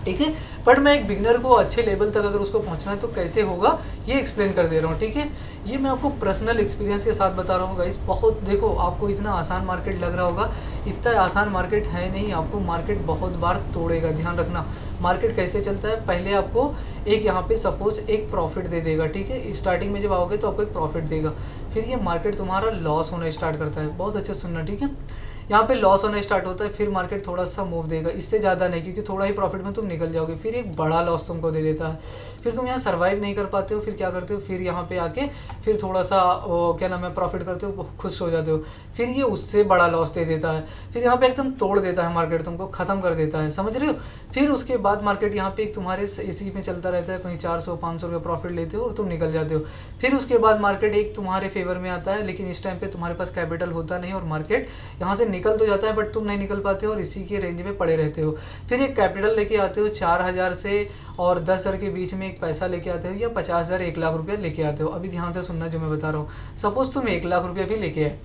[SPEAKER 1] ठीक है, बट मैं एक बिगनर को अच्छे लेवल तक अगर उसको पहुंचना है तो कैसे होगा ये एक्सप्लेन कर दे रहा हूँ। ठीक है, ये मैं आपको पर्सनल एक्सपीरियंस के साथ बता रहा हूँ गाइस। बहुत देखो, आपको इतना आसान मार्केट लग रहा होगा, इतना आसान मार्केट है नहीं। आपको मार्केट बहुत बार तोड़ेगा, ध्यान रखना। मार्केट कैसे चलता है, पहले आपको एक यहाँ पे सपोज एक प्रॉफिट दे देगा, ठीक है। स्टार्टिंग में जब आओगे तो आपको एक प्रॉफिट देगा, फिर ये मार्केट तुम्हारा लॉस होना स्टार्ट करता है। बहुत अच्छे सुनना, ठीक है। यहाँ पे लॉस होना स्टार्ट होता है, फिर मार्केट थोड़ा सा मूव देगा, इससे ज़्यादा नहीं, क्योंकि थोड़ा ही प्रॉफिट में तुम निकल जाओगे, फिर एक बड़ा लॉस तुमको दे देता है, फिर तुम यहाँ सर्वाइव नहीं कर पाते हो, फिर क्या करते हो, फिर यहाँ पे आके फिर थोड़ा सा क्या नाम है प्रॉफिट करते हो, खुश हो जाते हो, फिर ये उससे बड़ा लॉस दे देता है, फिर यहाँ पे एकदम तोड़ देता है मार्केट, तुमको ख़त्म कर देता है, समझ रहे हो। फिर उसके बाद मार्केट यहाँ पे एक तुम्हारे इसी में चलता रहता है, कहीं 400-500 रुपये प्रॉफिट लेते हो और तुम निकल जाते हो। फिर उसके बाद मार्केट एक तुम्हारे फेवर में आता है, लेकिन इस टाइम पे तुम्हारे पास कैपिटल होता नहीं और मार्केट यहाँ से निकल तो जाता है बट तुम नहीं निकल पाते हो और इसी के रेंज में पड़े रहते हो। फिर एक कैपिटल लेके आते हो 4,000 से और 10,000 के बीच में एक पैसा लेके आते हो, या 50,000 1 लाख रुपया लेके आते हो। अभी ध्यान से सुनना जो मैं बता रहा हूँ। सपोज तुम 1 लाख रुपया भी लेके आए,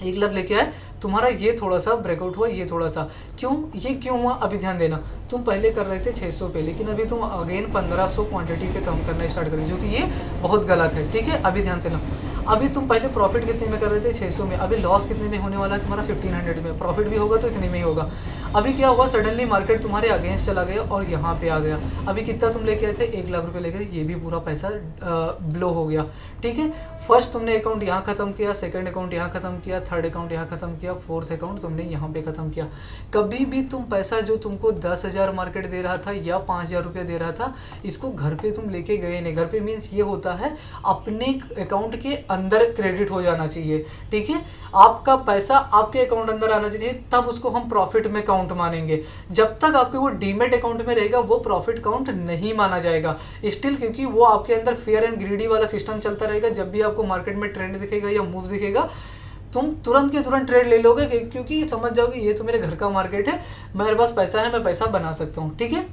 [SPEAKER 1] 1 लाख लेके आए, तुम्हारा ये थोड़ा सा ब्रेकआउट हुआ, ये थोड़ा सा ये क्यों हुआ, अभी ध्यान देना। तुम पहले कर रहे थे 600 पे, लेकिन अभी तुम अगेन 1500 क्वांटिटी पे कम करना स्टार्ट कर, जो कि ये बहुत गलत है, ठीक है। अभी ध्यान से ना, अभी तुम पहले प्रॉफिट कितने में कर रहे थे 600 में, अभी लॉस कितने में होने वाला है तुम्हारा 1500 में, प्रॉफिट भी होगा तो इतने में ही होगा। अभी क्या हुआ, सडनली मार्केट तुम्हारे अगेंस्ट चला गया और यहाँ पे आ गया। अभी कितना तुम लेके आए थे, 1 लाख रुपये लेके, ये भी पूरा पैसा ब्लो हो गया, ठीक है। फर्स्ट तुमने अकाउंट यहाँ खत्म किया, सेकंड अकाउंट यहाँ खत्म किया, थर्ड अकाउंट यहाँ खत्म किया, फोर्थ अकाउंट तुमने यहाँ पे खत्म किया। कभी भी तुम पैसा जो तुमको 10,000 मार्केट दे रहा था या 5,000 रुपया दे रहा था, इसको घर पे तुम लेके गए नहीं। घर पे मीन्स ये होता है अपने अकाउंट के अंदर क्रेडिट हो जाना चाहिए, ठीक है। आपका पैसा आपके अकाउंट अंदर आना चाहिए, तब उसको हम प्रॉफिट में काउंट मानेंगे। जब तक आपके वो डीमेट अकाउंट में रहेगा वो प्रॉफिट काउंट नहीं माना जाएगा स्टिल, क्योंकि वो आपके अंदर फेयर एंड ग्रीडी वाला सिस्टम चलता रहेगा। जब भी आपको मार्केट में ट्रेंड दिखेगा या मूव दिखेगा, तुम तुरंत के तुरंत ट्रेड ले लोगे, क्योंकि समझ जाओगे ये तो मेरे घर का मार्केट है, मेरे पास पैसा है, मैं पैसा बना सकता हूँ, ठीक है।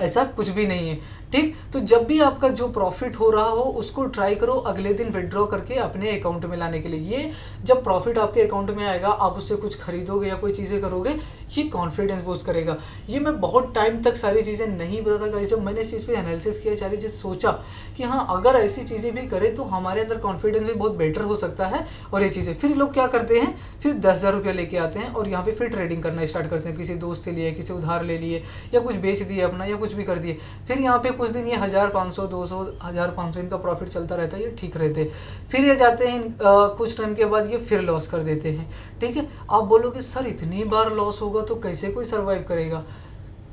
[SPEAKER 1] ऐसा कुछ भी नहीं है, ठीक। तो जब भी आपका जो प्रॉफिट हो रहा हो उसको ट्राई करो अगले दिन विड्रॉ करके अपने अकाउंट में लाने के लिए। ये जब प्रॉफिट आपके अकाउंट में आएगा, आप उससे कुछ खरीदोगे या कोई चीज़ें करोगे, ये कॉन्फिडेंस बूस्ट करेगा। ये मैं बहुत टाइम तक सारी चीज़ें नहीं बताता गाइस, जब मैंने इस चीज़ पे एनालिसिस किया, सारी चीज़ सोचा कि हाँ अगर ऐसी चीज़ें भी करें तो हमारे अंदर कॉन्फिडेंस भी बहुत बेटर हो सकता है। और ये चीज़ें फिर लोग क्या करते हैं, फिर 10,000 रुपया लेके आते हैं और यहाँ पे फिर ट्रेडिंग करना स्टार्ट करते हैं। किसी दोस्त से लिए, किसी उधार ले लिए, या कुछ बेच दिए अपना, या कुछ भी कर दिए। फिर यहाँ पे कुछ दिन ये 1,500, 200, 1,500 इनका प्रॉफिट चलता रहता है, ये ठीक रहते। फिर ये जाते हैं कुछ टाइम के बाद ये फिर लॉस कर देते हैं, ठीक है। आप बोलोगे सर इतनी बार लॉस होगा तो कैसे कोई सर्वाइव करेगा।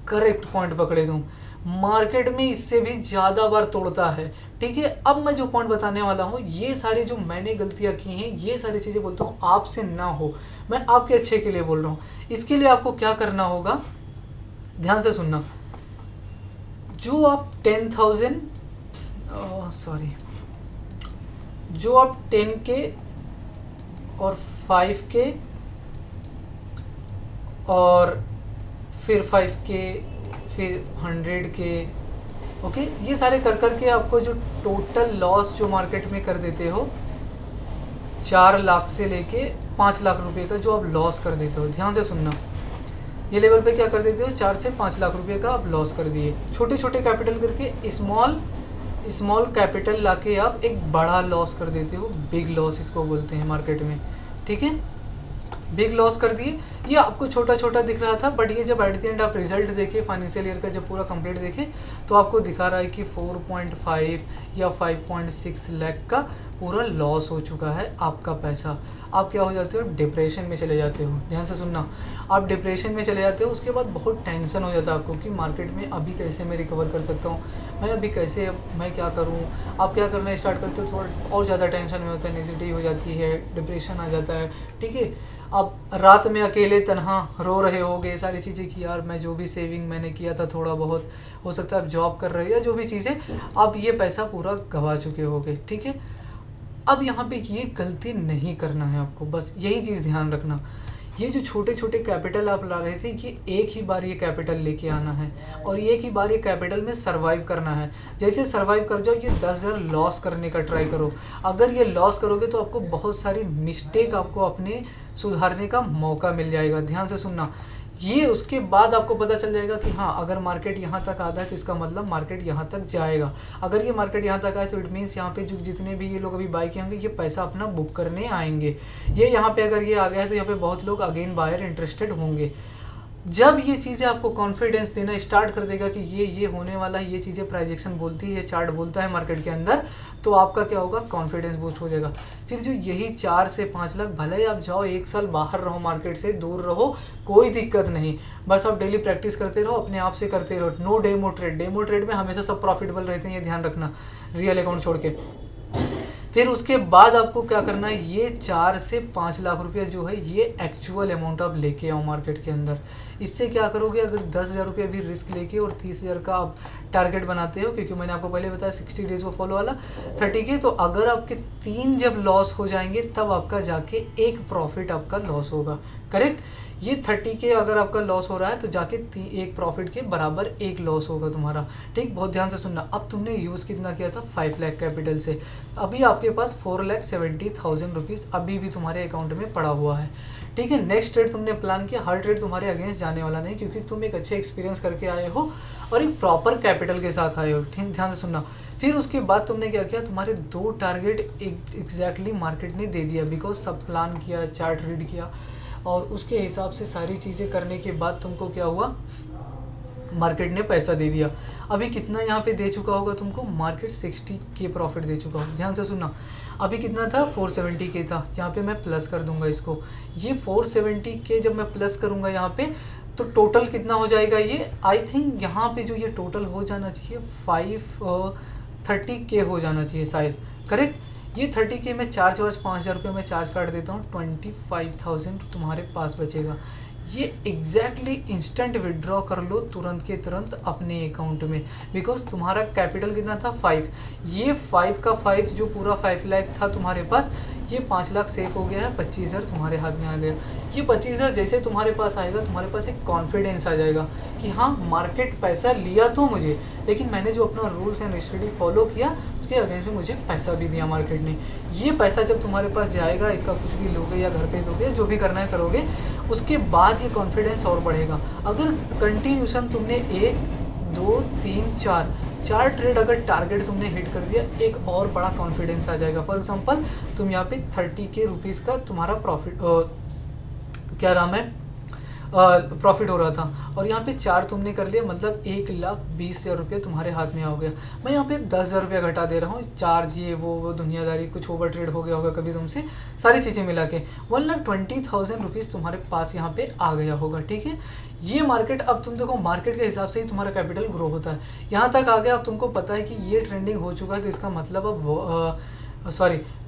[SPEAKER 1] करेक्ट पॉइंट पकड़े तुम, मार्केट में इससे भी ज़्यादा बार तोड़ता है, ठीक है। अब मैं जो पॉइंट बताने वाला हूँ, ये सारी जो मैंने गलतियाँ की हैं, ये सारी चीज़ें बोलता हूँ आपसे ना हो, मैं आपके अच्छे के लिए बोल रहा हूँ। इसके लिए आपको क्या करना होगा, ध्यान से सुनना। जो आप 10,000 जो आप 10K और 5K और फिर 5K फिर 100K, ओके, ये सारे कर करके आपको जो टोटल लॉस जो मार्केट में कर देते हो, 4 लाख से लेके 5 लाख रुपए का जो आप लॉस कर देते हो, ध्यान से सुनना। ये लेवल पे क्या कर देते हो, 4 से 5 लाख रुपए का आप लॉस कर दिए। छोटे छोटे कैपिटल करके स्मॉल कैपिटल लाके आप एक बड़ा लॉस कर देते हो, बिग लॉस इसको बोलते हैं मार्केट में, ठीक है। बिग लॉस कर दिए। ये आपको छोटा छोटा दिख रहा था, बट ये जब एट द एंड आप रिजल्ट देखे फाइनेंशियल ईयर का, जब पूरा कंप्लीट देखे, तो आपको दिखा रहा है कि 4.5 या 5.6 लाख का पूरा लॉस हो चुका है आपका पैसा। आप क्या हो जाते हो, डिप्रेशन में चले जाते हो। ध्यान से सुनना, आप डिप्रेशन में चले जाते हो। उसके बाद बहुत टेंशन हो जाता है आपको कि मार्केट में अभी कैसे मैं रिकवर कर सकता हूँ, मैं अभी कैसे, मैं क्या करूँ। आप क्या करना स्टार्ट करते हो, थोड़ा और ज़्यादा टेंशन में होता है, एंग्जायटी हो जाती है, डिप्रेशन आ जाता है, ठीक है। आप रात में अकेले तन्हा रो रहे होगे, सारी चीज़ें कि यार मैं जो भी सेविंग मैंने किया था थोड़ा बहुत, हो सकता है आप जॉब कर रहे हो या जो भी चीज़ें, आप ये पैसा पूरा गंवा चुके होगे, ठीक है। अब यहाँ पे ये गलती नहीं करना है आपको, बस यही चीज़ ध्यान रखना। ये जो छोटे छोटे कैपिटल आप ला रहे थे, ये एक ही बार ये कैपिटल लेके आना है और एक ही बार ये कैपिटल में सर्वाइव करना है। जैसे सर्वाइव कर जाओ, ये 10,000 लॉस करने का ट्राई करो। अगर ये लॉस करोगे तो आपको बहुत सारी मिस्टेक आपको अपने सुधारने का मौका मिल जाएगा। ध्यान से सुनना, ये उसके बाद आपको पता चल जाएगा कि हाँ अगर मार्केट यहाँ तक आता है तो इसका मतलब मार्केट यहाँ तक जाएगा। अगर ये मार्केट यहाँ तक आए तो इट मीन्स यहाँ पे जो जितने भी ये लोग अभी बाय किए होंगे, ये पैसा अपना बुक करने आएंगे। ये यहाँ पे अगर ये आ गया है तो यहाँ पे बहुत लोग अगेन बायर इंटरेस्टेड होंगे। जब ये चीज़ें आपको कॉन्फिडेंस देना स्टार्ट कर देगा कि ये होने वाला है, ये चीज़ें प्राइजेक्शन बोलती है, ये चार्ट बोलता है मार्केट के अंदर, तो आपका क्या होगा, कॉन्फिडेंस बूस्ट हो जाएगा। फिर जो यही 4 से 5 लाख, भले ही आप जाओ 1 साल बाहर रहो, मार्केट से दूर रहो, कोई दिक्कत नहीं, बस आप डेली प्रैक्टिस करते रहो, अपने आप से करते रहो। No demo trade, demo trade में हमेशा सब प्रॉफिटेबल रहते हैं, ये ध्यान रखना, रियल अकाउंट छोड़ के। फिर उसके बाद आपको क्या करना है, ये 4 से 5 लाख रुपया जो है ये एक्चुअल अमाउंट आप लेके आओ मार्केट के अंदर। इससे क्या करोगे, अगर 10,000 रुपया भी रिस्क लेके और 30,000 का आप टारगेट बनाते हो, क्योंकि मैंने आपको पहले बताया 60 डेज वो फॉलो वाला 30 के, तो अगर आपके 3 जब लॉस हो जाएंगे तब आपका जाके एक प्रॉफिट आपका लॉस होगा। करेक्ट, ये 30 के अगर आपका लॉस हो रहा है तो जाके एक प्रॉफिट के बराबर एक लॉस होगा तुम्हारा। ठीक, बहुत ध्यान से सुनना। अब तुमने यूज़ कितना किया था, 5 लाख कैपिटल से, अभी आपके पास 4,70,000 रुपीज़ अभी भी तुम्हारे अकाउंट में पड़ा हुआ है। ठीक है, नेक्स्ट ट्रेड तुमने प्लान किया, हर ट्रेड तुम्हारे अगेंस्ट जाने वाला नहीं, क्योंकि तुम एक अच्छे एक्सपीरियंस करके आए हो और एक प्रॉपर कैपिटल के साथ आए हो। ठीक, ध्यान से सुनना। फिर उसके बाद तुमने क्या किया, तुम्हारे 2 टारगेट एग्जैक्टली मार्केट ने दे दिया, बिकॉज सब प्लान किया, चार्ट रीड किया, और उसके हिसाब से सारी चीज़ें करने के बाद तुमको क्या हुआ, मार्केट ने पैसा दे दिया। अभी कितना यहाँ पे दे चुका होगा तुमको, मार्केट 60 के प्रॉफिट दे चुका होगा। ध्यान से सुनना, अभी कितना था, 470 के था, यहाँ पे मैं प्लस कर दूंगा इसको। ये 470 के जब मैं प्लस करूँगा यहाँ पे, तो टोटल कितना हो जाएगा, ये आई थिंक यहाँ पे जो ये टोटल हो जाना चाहिए 530 के हो जाना चाहिए शायद। करेक्ट, ये 30 के में चार्ज वार्ज 5,000 रुपये में चार्ज काट देता हूँ, 25,000 तुम्हारे पास बचेगा। ये एग्जैक्टली इंस्टेंट विड्रॉ कर लो तुरंत के तुरंत अपने अकाउंट में, बिकॉज तुम्हारा कैपिटल कितना था, 5। ये 5 का 5 जो पूरा 5 लाख था तुम्हारे पास, ये 5 लाख सेफ हो गया है, 25,000 तुम्हारे हाथ में आ गया। ये 25,000 जैसे तुम्हारे पास आएगा, तुम्हारे पास एक कॉन्फिडेंस आ जाएगा कि हाँ, मार्केट पैसा लिया तो मुझे, लेकिन मैंने जो अपना रूल्स एंड स्टडी फॉलो किया उसके अगेंस्ट में मुझे पैसा भी दिया मार्केट ने। ये पैसा जब तुम्हारे पास जाएगा, इसका कुछ भी लोगे या घर पे दोगे, जो भी करना है करोगे, उसके बाद ये कॉन्फिडेंस और बढ़ेगा। अगर कंटिन्यूशन तुमने 1 2 3 4 ट्रेड अगर टारगेट तुमने हिट कर दिया, एक और बड़ा कॉन्फिडेंस आ जाएगा। फॉर एग्जांपल, तुम यहाँ पे 30 के रुपीज़ का तुम्हारा प्रॉफिट क्या नाम है, प्रॉफिट हो रहा था, और यहाँ पे 4 तुमने कर लिया, मतलब 1,20,000 रुपये तुम्हारे हाथ में आ गया। मैं यहाँ पे 10,000 रुपया घटा दे रहा हूँ, चार्ज ये वो दुनियादारी, कुछ ओवर ट्रेड हो गया होगा कभी तुमसे, सारी चीज़ें मिला के 1,20,000 रुपीज़ तुम्हारे पास यहाँ पे आ गया होगा। ठीक है, ये मार्केट, अब तुम देखो मार्केट के हिसाब से ही तुम्हारा कैपिटल ग्रो होता है। यहाँ तक आ गया, अब तुमको पता है कि ये ट्रेंडिंग हो चुका है, तो इसका मतलब अब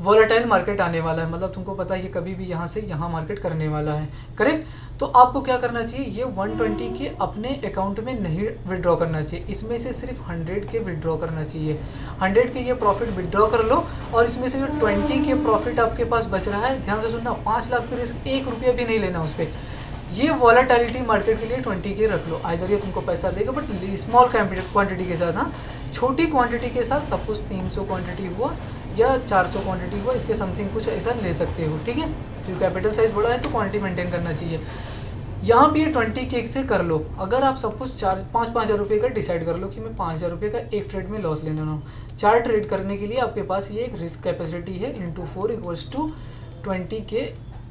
[SPEAKER 1] वॉलेटाइल मार्केट आने वाला है, मतलब तुमको पता है ये कभी भी यहाँ से यहाँ मार्केट करने वाला है। करेक्ट, तो आपको क्या करना चाहिए, ये 120 के अपने अकाउंट में नहीं विड्रॉ करना चाहिए, इसमें से सिर्फ 100 के विड्रॉ करना चाहिए। 100 के ये प्रॉफिट विड्रॉ कर लो, और इसमें से जो 20 के प्रॉफिट आपके पास बच रहा है, ध्यान से सुनना, 5 लाख पे रिस्क 1 रुपया भी नहीं लेना उस पर। ये वॉलेटिलिटी मार्केट के लिए 20 के रख लो, आइदर ये तुमको पैसा देगा, बट स्मॉल क्वांटिटी के साथ, हाँ, छोटी क्वांटिटी के साथ, सपोज 300 क्वांटिटी हुआ या 400 क्वांटिटी हुआ, इसके समथिंग कुछ ऐसा ले सकते हो। ठीक है, क्योंकि कैपिटल साइज बड़ा है तो क्वांटिटी मेंटेन करना चाहिए। यहाँ पे 20 केक से कर लो। अगर आप सपोज 5-5 हज़ार रुपये का डिसाइड कर लो कि मैं 5 हज़ार रुपये का एक ट्रेड में लॉस लेना हूँ, 4 ट्रेड करने के लिए आपके पास ये एक रिस्क कैपेसिटी है, इंटू 4 = 20 के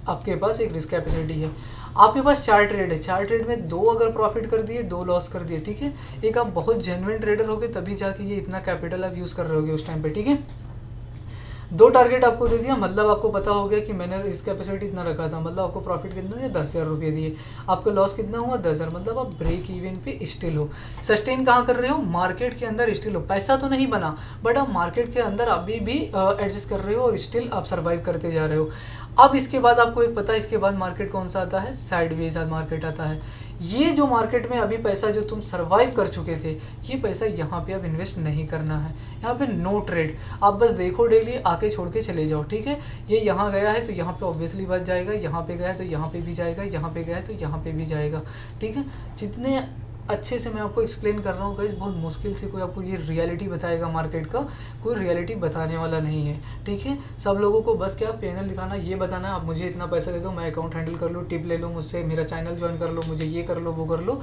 [SPEAKER 1] आपके पास एक रिस्क कैपेसिटी है। आपके पास 4 ट्रेड है, 4 ट्रेड में 2 अगर प्रॉफिट कर दिए, 2 लॉस कर दिए। ठीक है, एक आप बहुत जेन्युइन ट्रेडर होगे तभी जाके ये इतना कैपिटल आप यूज़ कर रहे होगे उस टाइम पे। ठीक है, 2 टारगेट आपको दे दिया, मतलब आपको पता हो गया कि मैंने इस कैपेसिटी इतना रखा था, मतलब आपको प्रॉफिट कितना दिया, 10,000 रुपये दिए, आपका लॉस कितना हुआ, 10,000, मतलब आप ब्रेक इवन पे स्टिल हो। सस्टेन कहाँ कर रहे हो, मार्केट के अंदर स्टिल हो, पैसा तो नहीं बना, बट आप मार्केट के अंदर अभी भी एडजस्ट कर रहे हो और स्टिल आप सर्वाइव करते जा रहे हो। अब इसके बाद आपको एक पता है, इसके बाद मार्केट कौन सा आता है, साइडवेज मार्केट आता है। ये जो मार्केट में अभी पैसा जो तुम सर्वाइव कर चुके थे, ये पैसा यहाँ पे अब इन्वेस्ट नहीं करना है, यहाँ पे नो ट्रेड, आप बस देखो डेली, आके छोड़ के चले जाओ। ठीक है, ये यहाँ गया है तो यहाँ पे ऑब्वियसली बच जाएगा, यहाँ पे गया है तो यहाँ पे भी जाएगा, यहाँ पे गया है तो यहाँ पे भी जाएगा। ठीक है, जितने अच्छे से मैं आपको एक्सप्लेन कर रहा हूँ गाइस, बहुत मुश्किल से कोई आपको ये रियलिटी बताएगा मार्केट का, कोई रियलिटी बताने वाला नहीं है। ठीक है, सब लोगों को बस क्या पैनल दिखाना, ये बताना आप मुझे इतना पैसा दे दो, मैं अकाउंट हैंडल कर लूँ, टिप ले लो मुझसे, मेरा चैनल ज्वाइन कर लो, मुझे ये कर लो वो कर लो।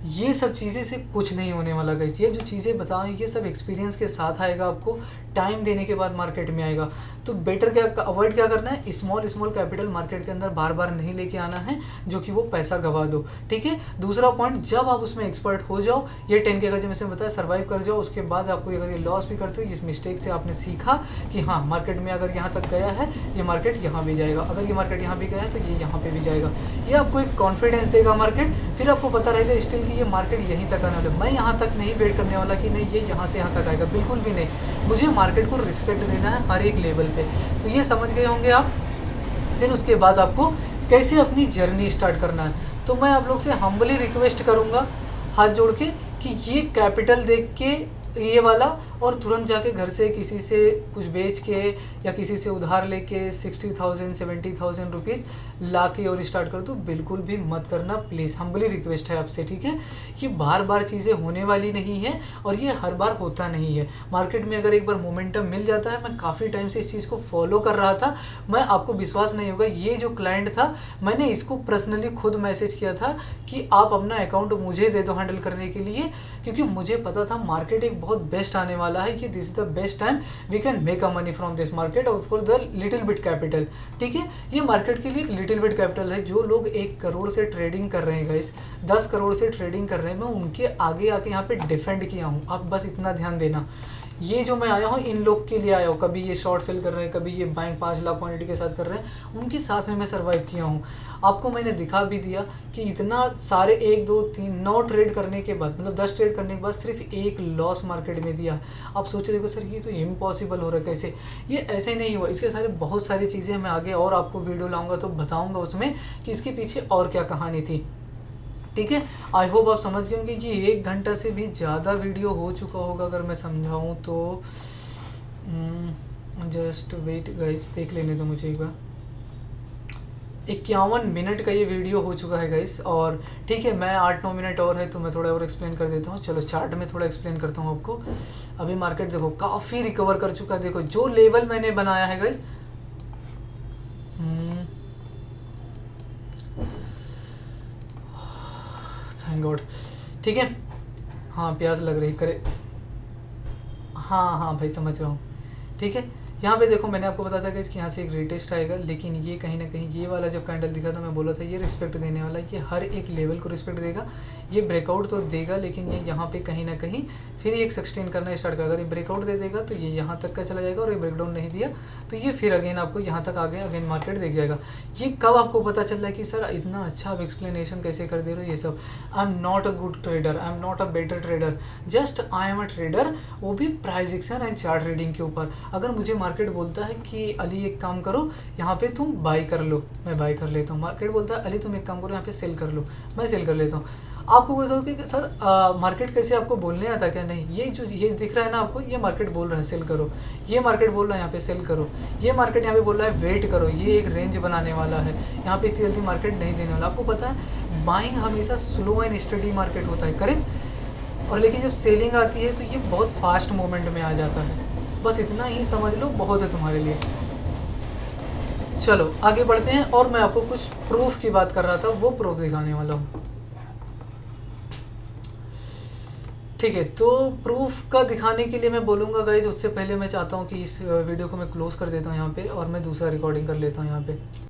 [SPEAKER 1] ये सब चीज़ें से कुछ नहीं होने वाला गाइस, ये जो चीज़ें बताऊँ ये सब एक्सपीरियंस के साथ आएगा आपको, टाइम देने के बाद मार्केट में आएगा। तो बेटर क्या अवॉइड क्या करना है, स्मॉल कैपिटल मार्केट के अंदर बार बार नहीं लेके आना है जो कि वो पैसा गवा दो। ठीक है, दूसरा पॉइंट, जब आप उसमें एक्सपर्ट हो जाओ, ये 10K का जैसे बताया सर्वाइव कर जाओ, उसके बाद आपको अगर ये लॉस भी करते हो, इस मिस्टेक से आपने सीखा कि हाँ मार्केट में अगर यहाँ तक गया है, ये मार्केट यहाँ भी जाएगा, अगर ये मार्केट यहाँ भी गया है तो ये यहाँ पे भी जाएगा। ये आपको एक कॉन्फिडेंस देगा मार्केट, फिर आपको पता रहेगा स्टिल कि ये मार्केट यहीं तक आने वाला है। मैं यहाँ तक नहीं वेट करने वाला कि नहीं ये यहाँ से यहाँ तक आएगा, बिल्कुल भी नहीं। मुझे मार्केट को रिस्पेक्ट देना है हर एक लेवल पे। तो ये समझ गए होंगे आप। फिर उसके बाद आपको कैसे अपनी जर्नी स्टार्ट करना है। तो मैं आप लोग से हम्बली रिक्वेस्ट करूँगा हाथ जोड़ के कि ये कैपिटल देख के ये वाला और तुरंत जाके घर से किसी से कुछ बेच के या किसी से उधार लेके 60,000 70,000 रुपीज़ ला के और स्टार्ट कर दो, बिल्कुल भी मत करना प्लीज़, हम्बली रिक्वेस्ट है आपसे। ठीक है, ये बार बार चीज़ें होने वाली नहीं है और ये हर बार होता नहीं है। मार्केट में अगर एक बार मोमेंटम मिल जाता है, मैं काफ़ी टाइम से इस चीज़ को फॉलो कर रहा था, मैं आपको विश्वास नहीं होगा, ये जो क्लाइंट था मैंने इसको पर्सनली खुद मैसेज किया था कि आप अपना अकाउंट मुझे दे दो हैंडल करने के लिए, क्योंकि मुझे पता था मार्केट एक बहुत बेस्ट आने वाला है, कि this is the best time we can make a money from this market और for the little bit capital. ठीक है, ये मार्केट के लिए एक लिटिल बिट कैपिटल है। जो लोग 1 करोड़ से ट्रेडिंग कर रहे हैं गाइस, 10 करोड़ से ट्रेडिंग कर रहे हैं, मैं उनके आगे आके यहाँ पे डिफेंड किया हूँ। आप बस इतना ध्यान देना, ये जो मैं आया हूँ इन लोग के लिए आया हूँ। कभी ये शॉर्ट सेल कर रहे हैं, कभी ये बाइंग 5 लाख क्वांटिटी के साथ कर रहे हैं, उनके साथ में मैं सर्वाइव किया हूँ। आपको मैंने दिखा भी दिया कि इतना सारे 1 2 3 9 ट्रेड करने के बाद, मतलब 10 ट्रेड करने के बाद सिर्फ एक लॉस मार्केट में दिया। आप सोच रहे हो सर ये तो इम्पॉसिबल हो रहा है कैसे, ये ऐसे नहीं हुआ। इसके सारे बहुत सारी चीज़ें मैं आगे और आपको वीडियो लाऊंगा तो बताऊंगा उसमें कि इसके पीछे और क्या कहानी थी। ठीक है, आई होप आप समझ गए होंगे कि 1 घंटा से भी ज़्यादा वीडियो हो चुका होगा अगर मैं समझाऊँ तो। जस्ट वेट गाइस, देख लेने दो मुझे एक बार। 51 मिनट का ये वीडियो हो चुका है गाइस। और ठीक है, मैं 8-9 मिनट और है तो मैं थोड़ा और एक्सप्लेन कर देता हूँ। चलो चार्ट में थोड़ा एक्सप्लेन करता हूँ आपको। अभी मार्केट देखो काफ़ी रिकवर कर चुका है। देखो जो लेवल मैंने बनाया है गाइस, थैंक गॉड। ठीक है, हाँ प्यास लग रही करे, हाँ भाई समझ रहा हूँ। ठीक है, यहाँ पे देखो मैंने आपको बताया था कि इसके यहाँ से एक रिटेस्ट आएगा, लेकिन ये कहीं ना कहीं ये वाला जब कैंडल दिखा था मैं बोला था ये रिस्पेक्ट देने वाला, ये हर एक लेवल को रिस्पेक्ट देगा। ये ब्रेकआउट तो देगा लेकिन ये यहाँ पे कहीं ना कहीं फिर एक सस्टेन करना स्टार्ट करेगा। अगर ये ब्रेकआउट दे देगा तो ये यहाँ तक का चला जाएगा, और ये ब्रेकडाउन नहीं दिया तो ये फिर अगेन आपको यहाँ तक आगे अगेन मार्केट देख जाएगा। ये कब आपको पता चल रहा है कि सर इतना अच्छा आप एक्सप्लेनेशन कैसे कर दे रहे हो, ये सब। आई am not a good trader, I am not a better trader, just I am a trader, वो भी price action and chart reading के ऊपर। अगर मुझे मार्केट बोलता है कि अली एक काम करो यहाँ पे तुम बाई कर लो, मैं बाई कर लेता हूँ। मार्केट बोलता है अली तुम एक काम करो यहाँ पे सेल कर लो, मैं सेल कर लेता हूँ। आपको बोलता हो कि सर मार्केट कैसे आपको बोलने आता क्या, नहीं, ये जो ये दिख रहा है ना आपको, ये मार्केट बोल रहा है सेल करो, ये मार्केट बोल रहा है यहाँ पे सेल करो, ये मार्केट यहाँ पे बोल रहा है वेट करो, ये एक रेंज बनाने वाला है, यहाँ पे इतनी जल्दी मार्केट नहीं देने वाला। आपको पता है बाइंग हमेशा स्लो एंड स्टडी मार्केट होता है, करेक्ट, और लेकिन जब सेलिंग आती है तो ये बहुत फास्ट मोमेंट में आ जाता है। बस इतना ही समझ लो, बहुत है तुम्हारे लिए। चलो आगे बढ़ते हैं, और मैं आपको कुछ प्रूफ की बात कर रहा था, वो प्रूफ दिखाने वाला हूँ। ठीक है, तो प्रूफ का दिखाने के लिए मैं बोलूँगा गाइज, उससे पहले मैं चाहता हूँ कि इस वीडियो को मैं क्लोज़ कर देता हूँ यहाँ पे, और मैं दूसरा रिकॉर्डिंग कर लेता हूँ यहाँ पे।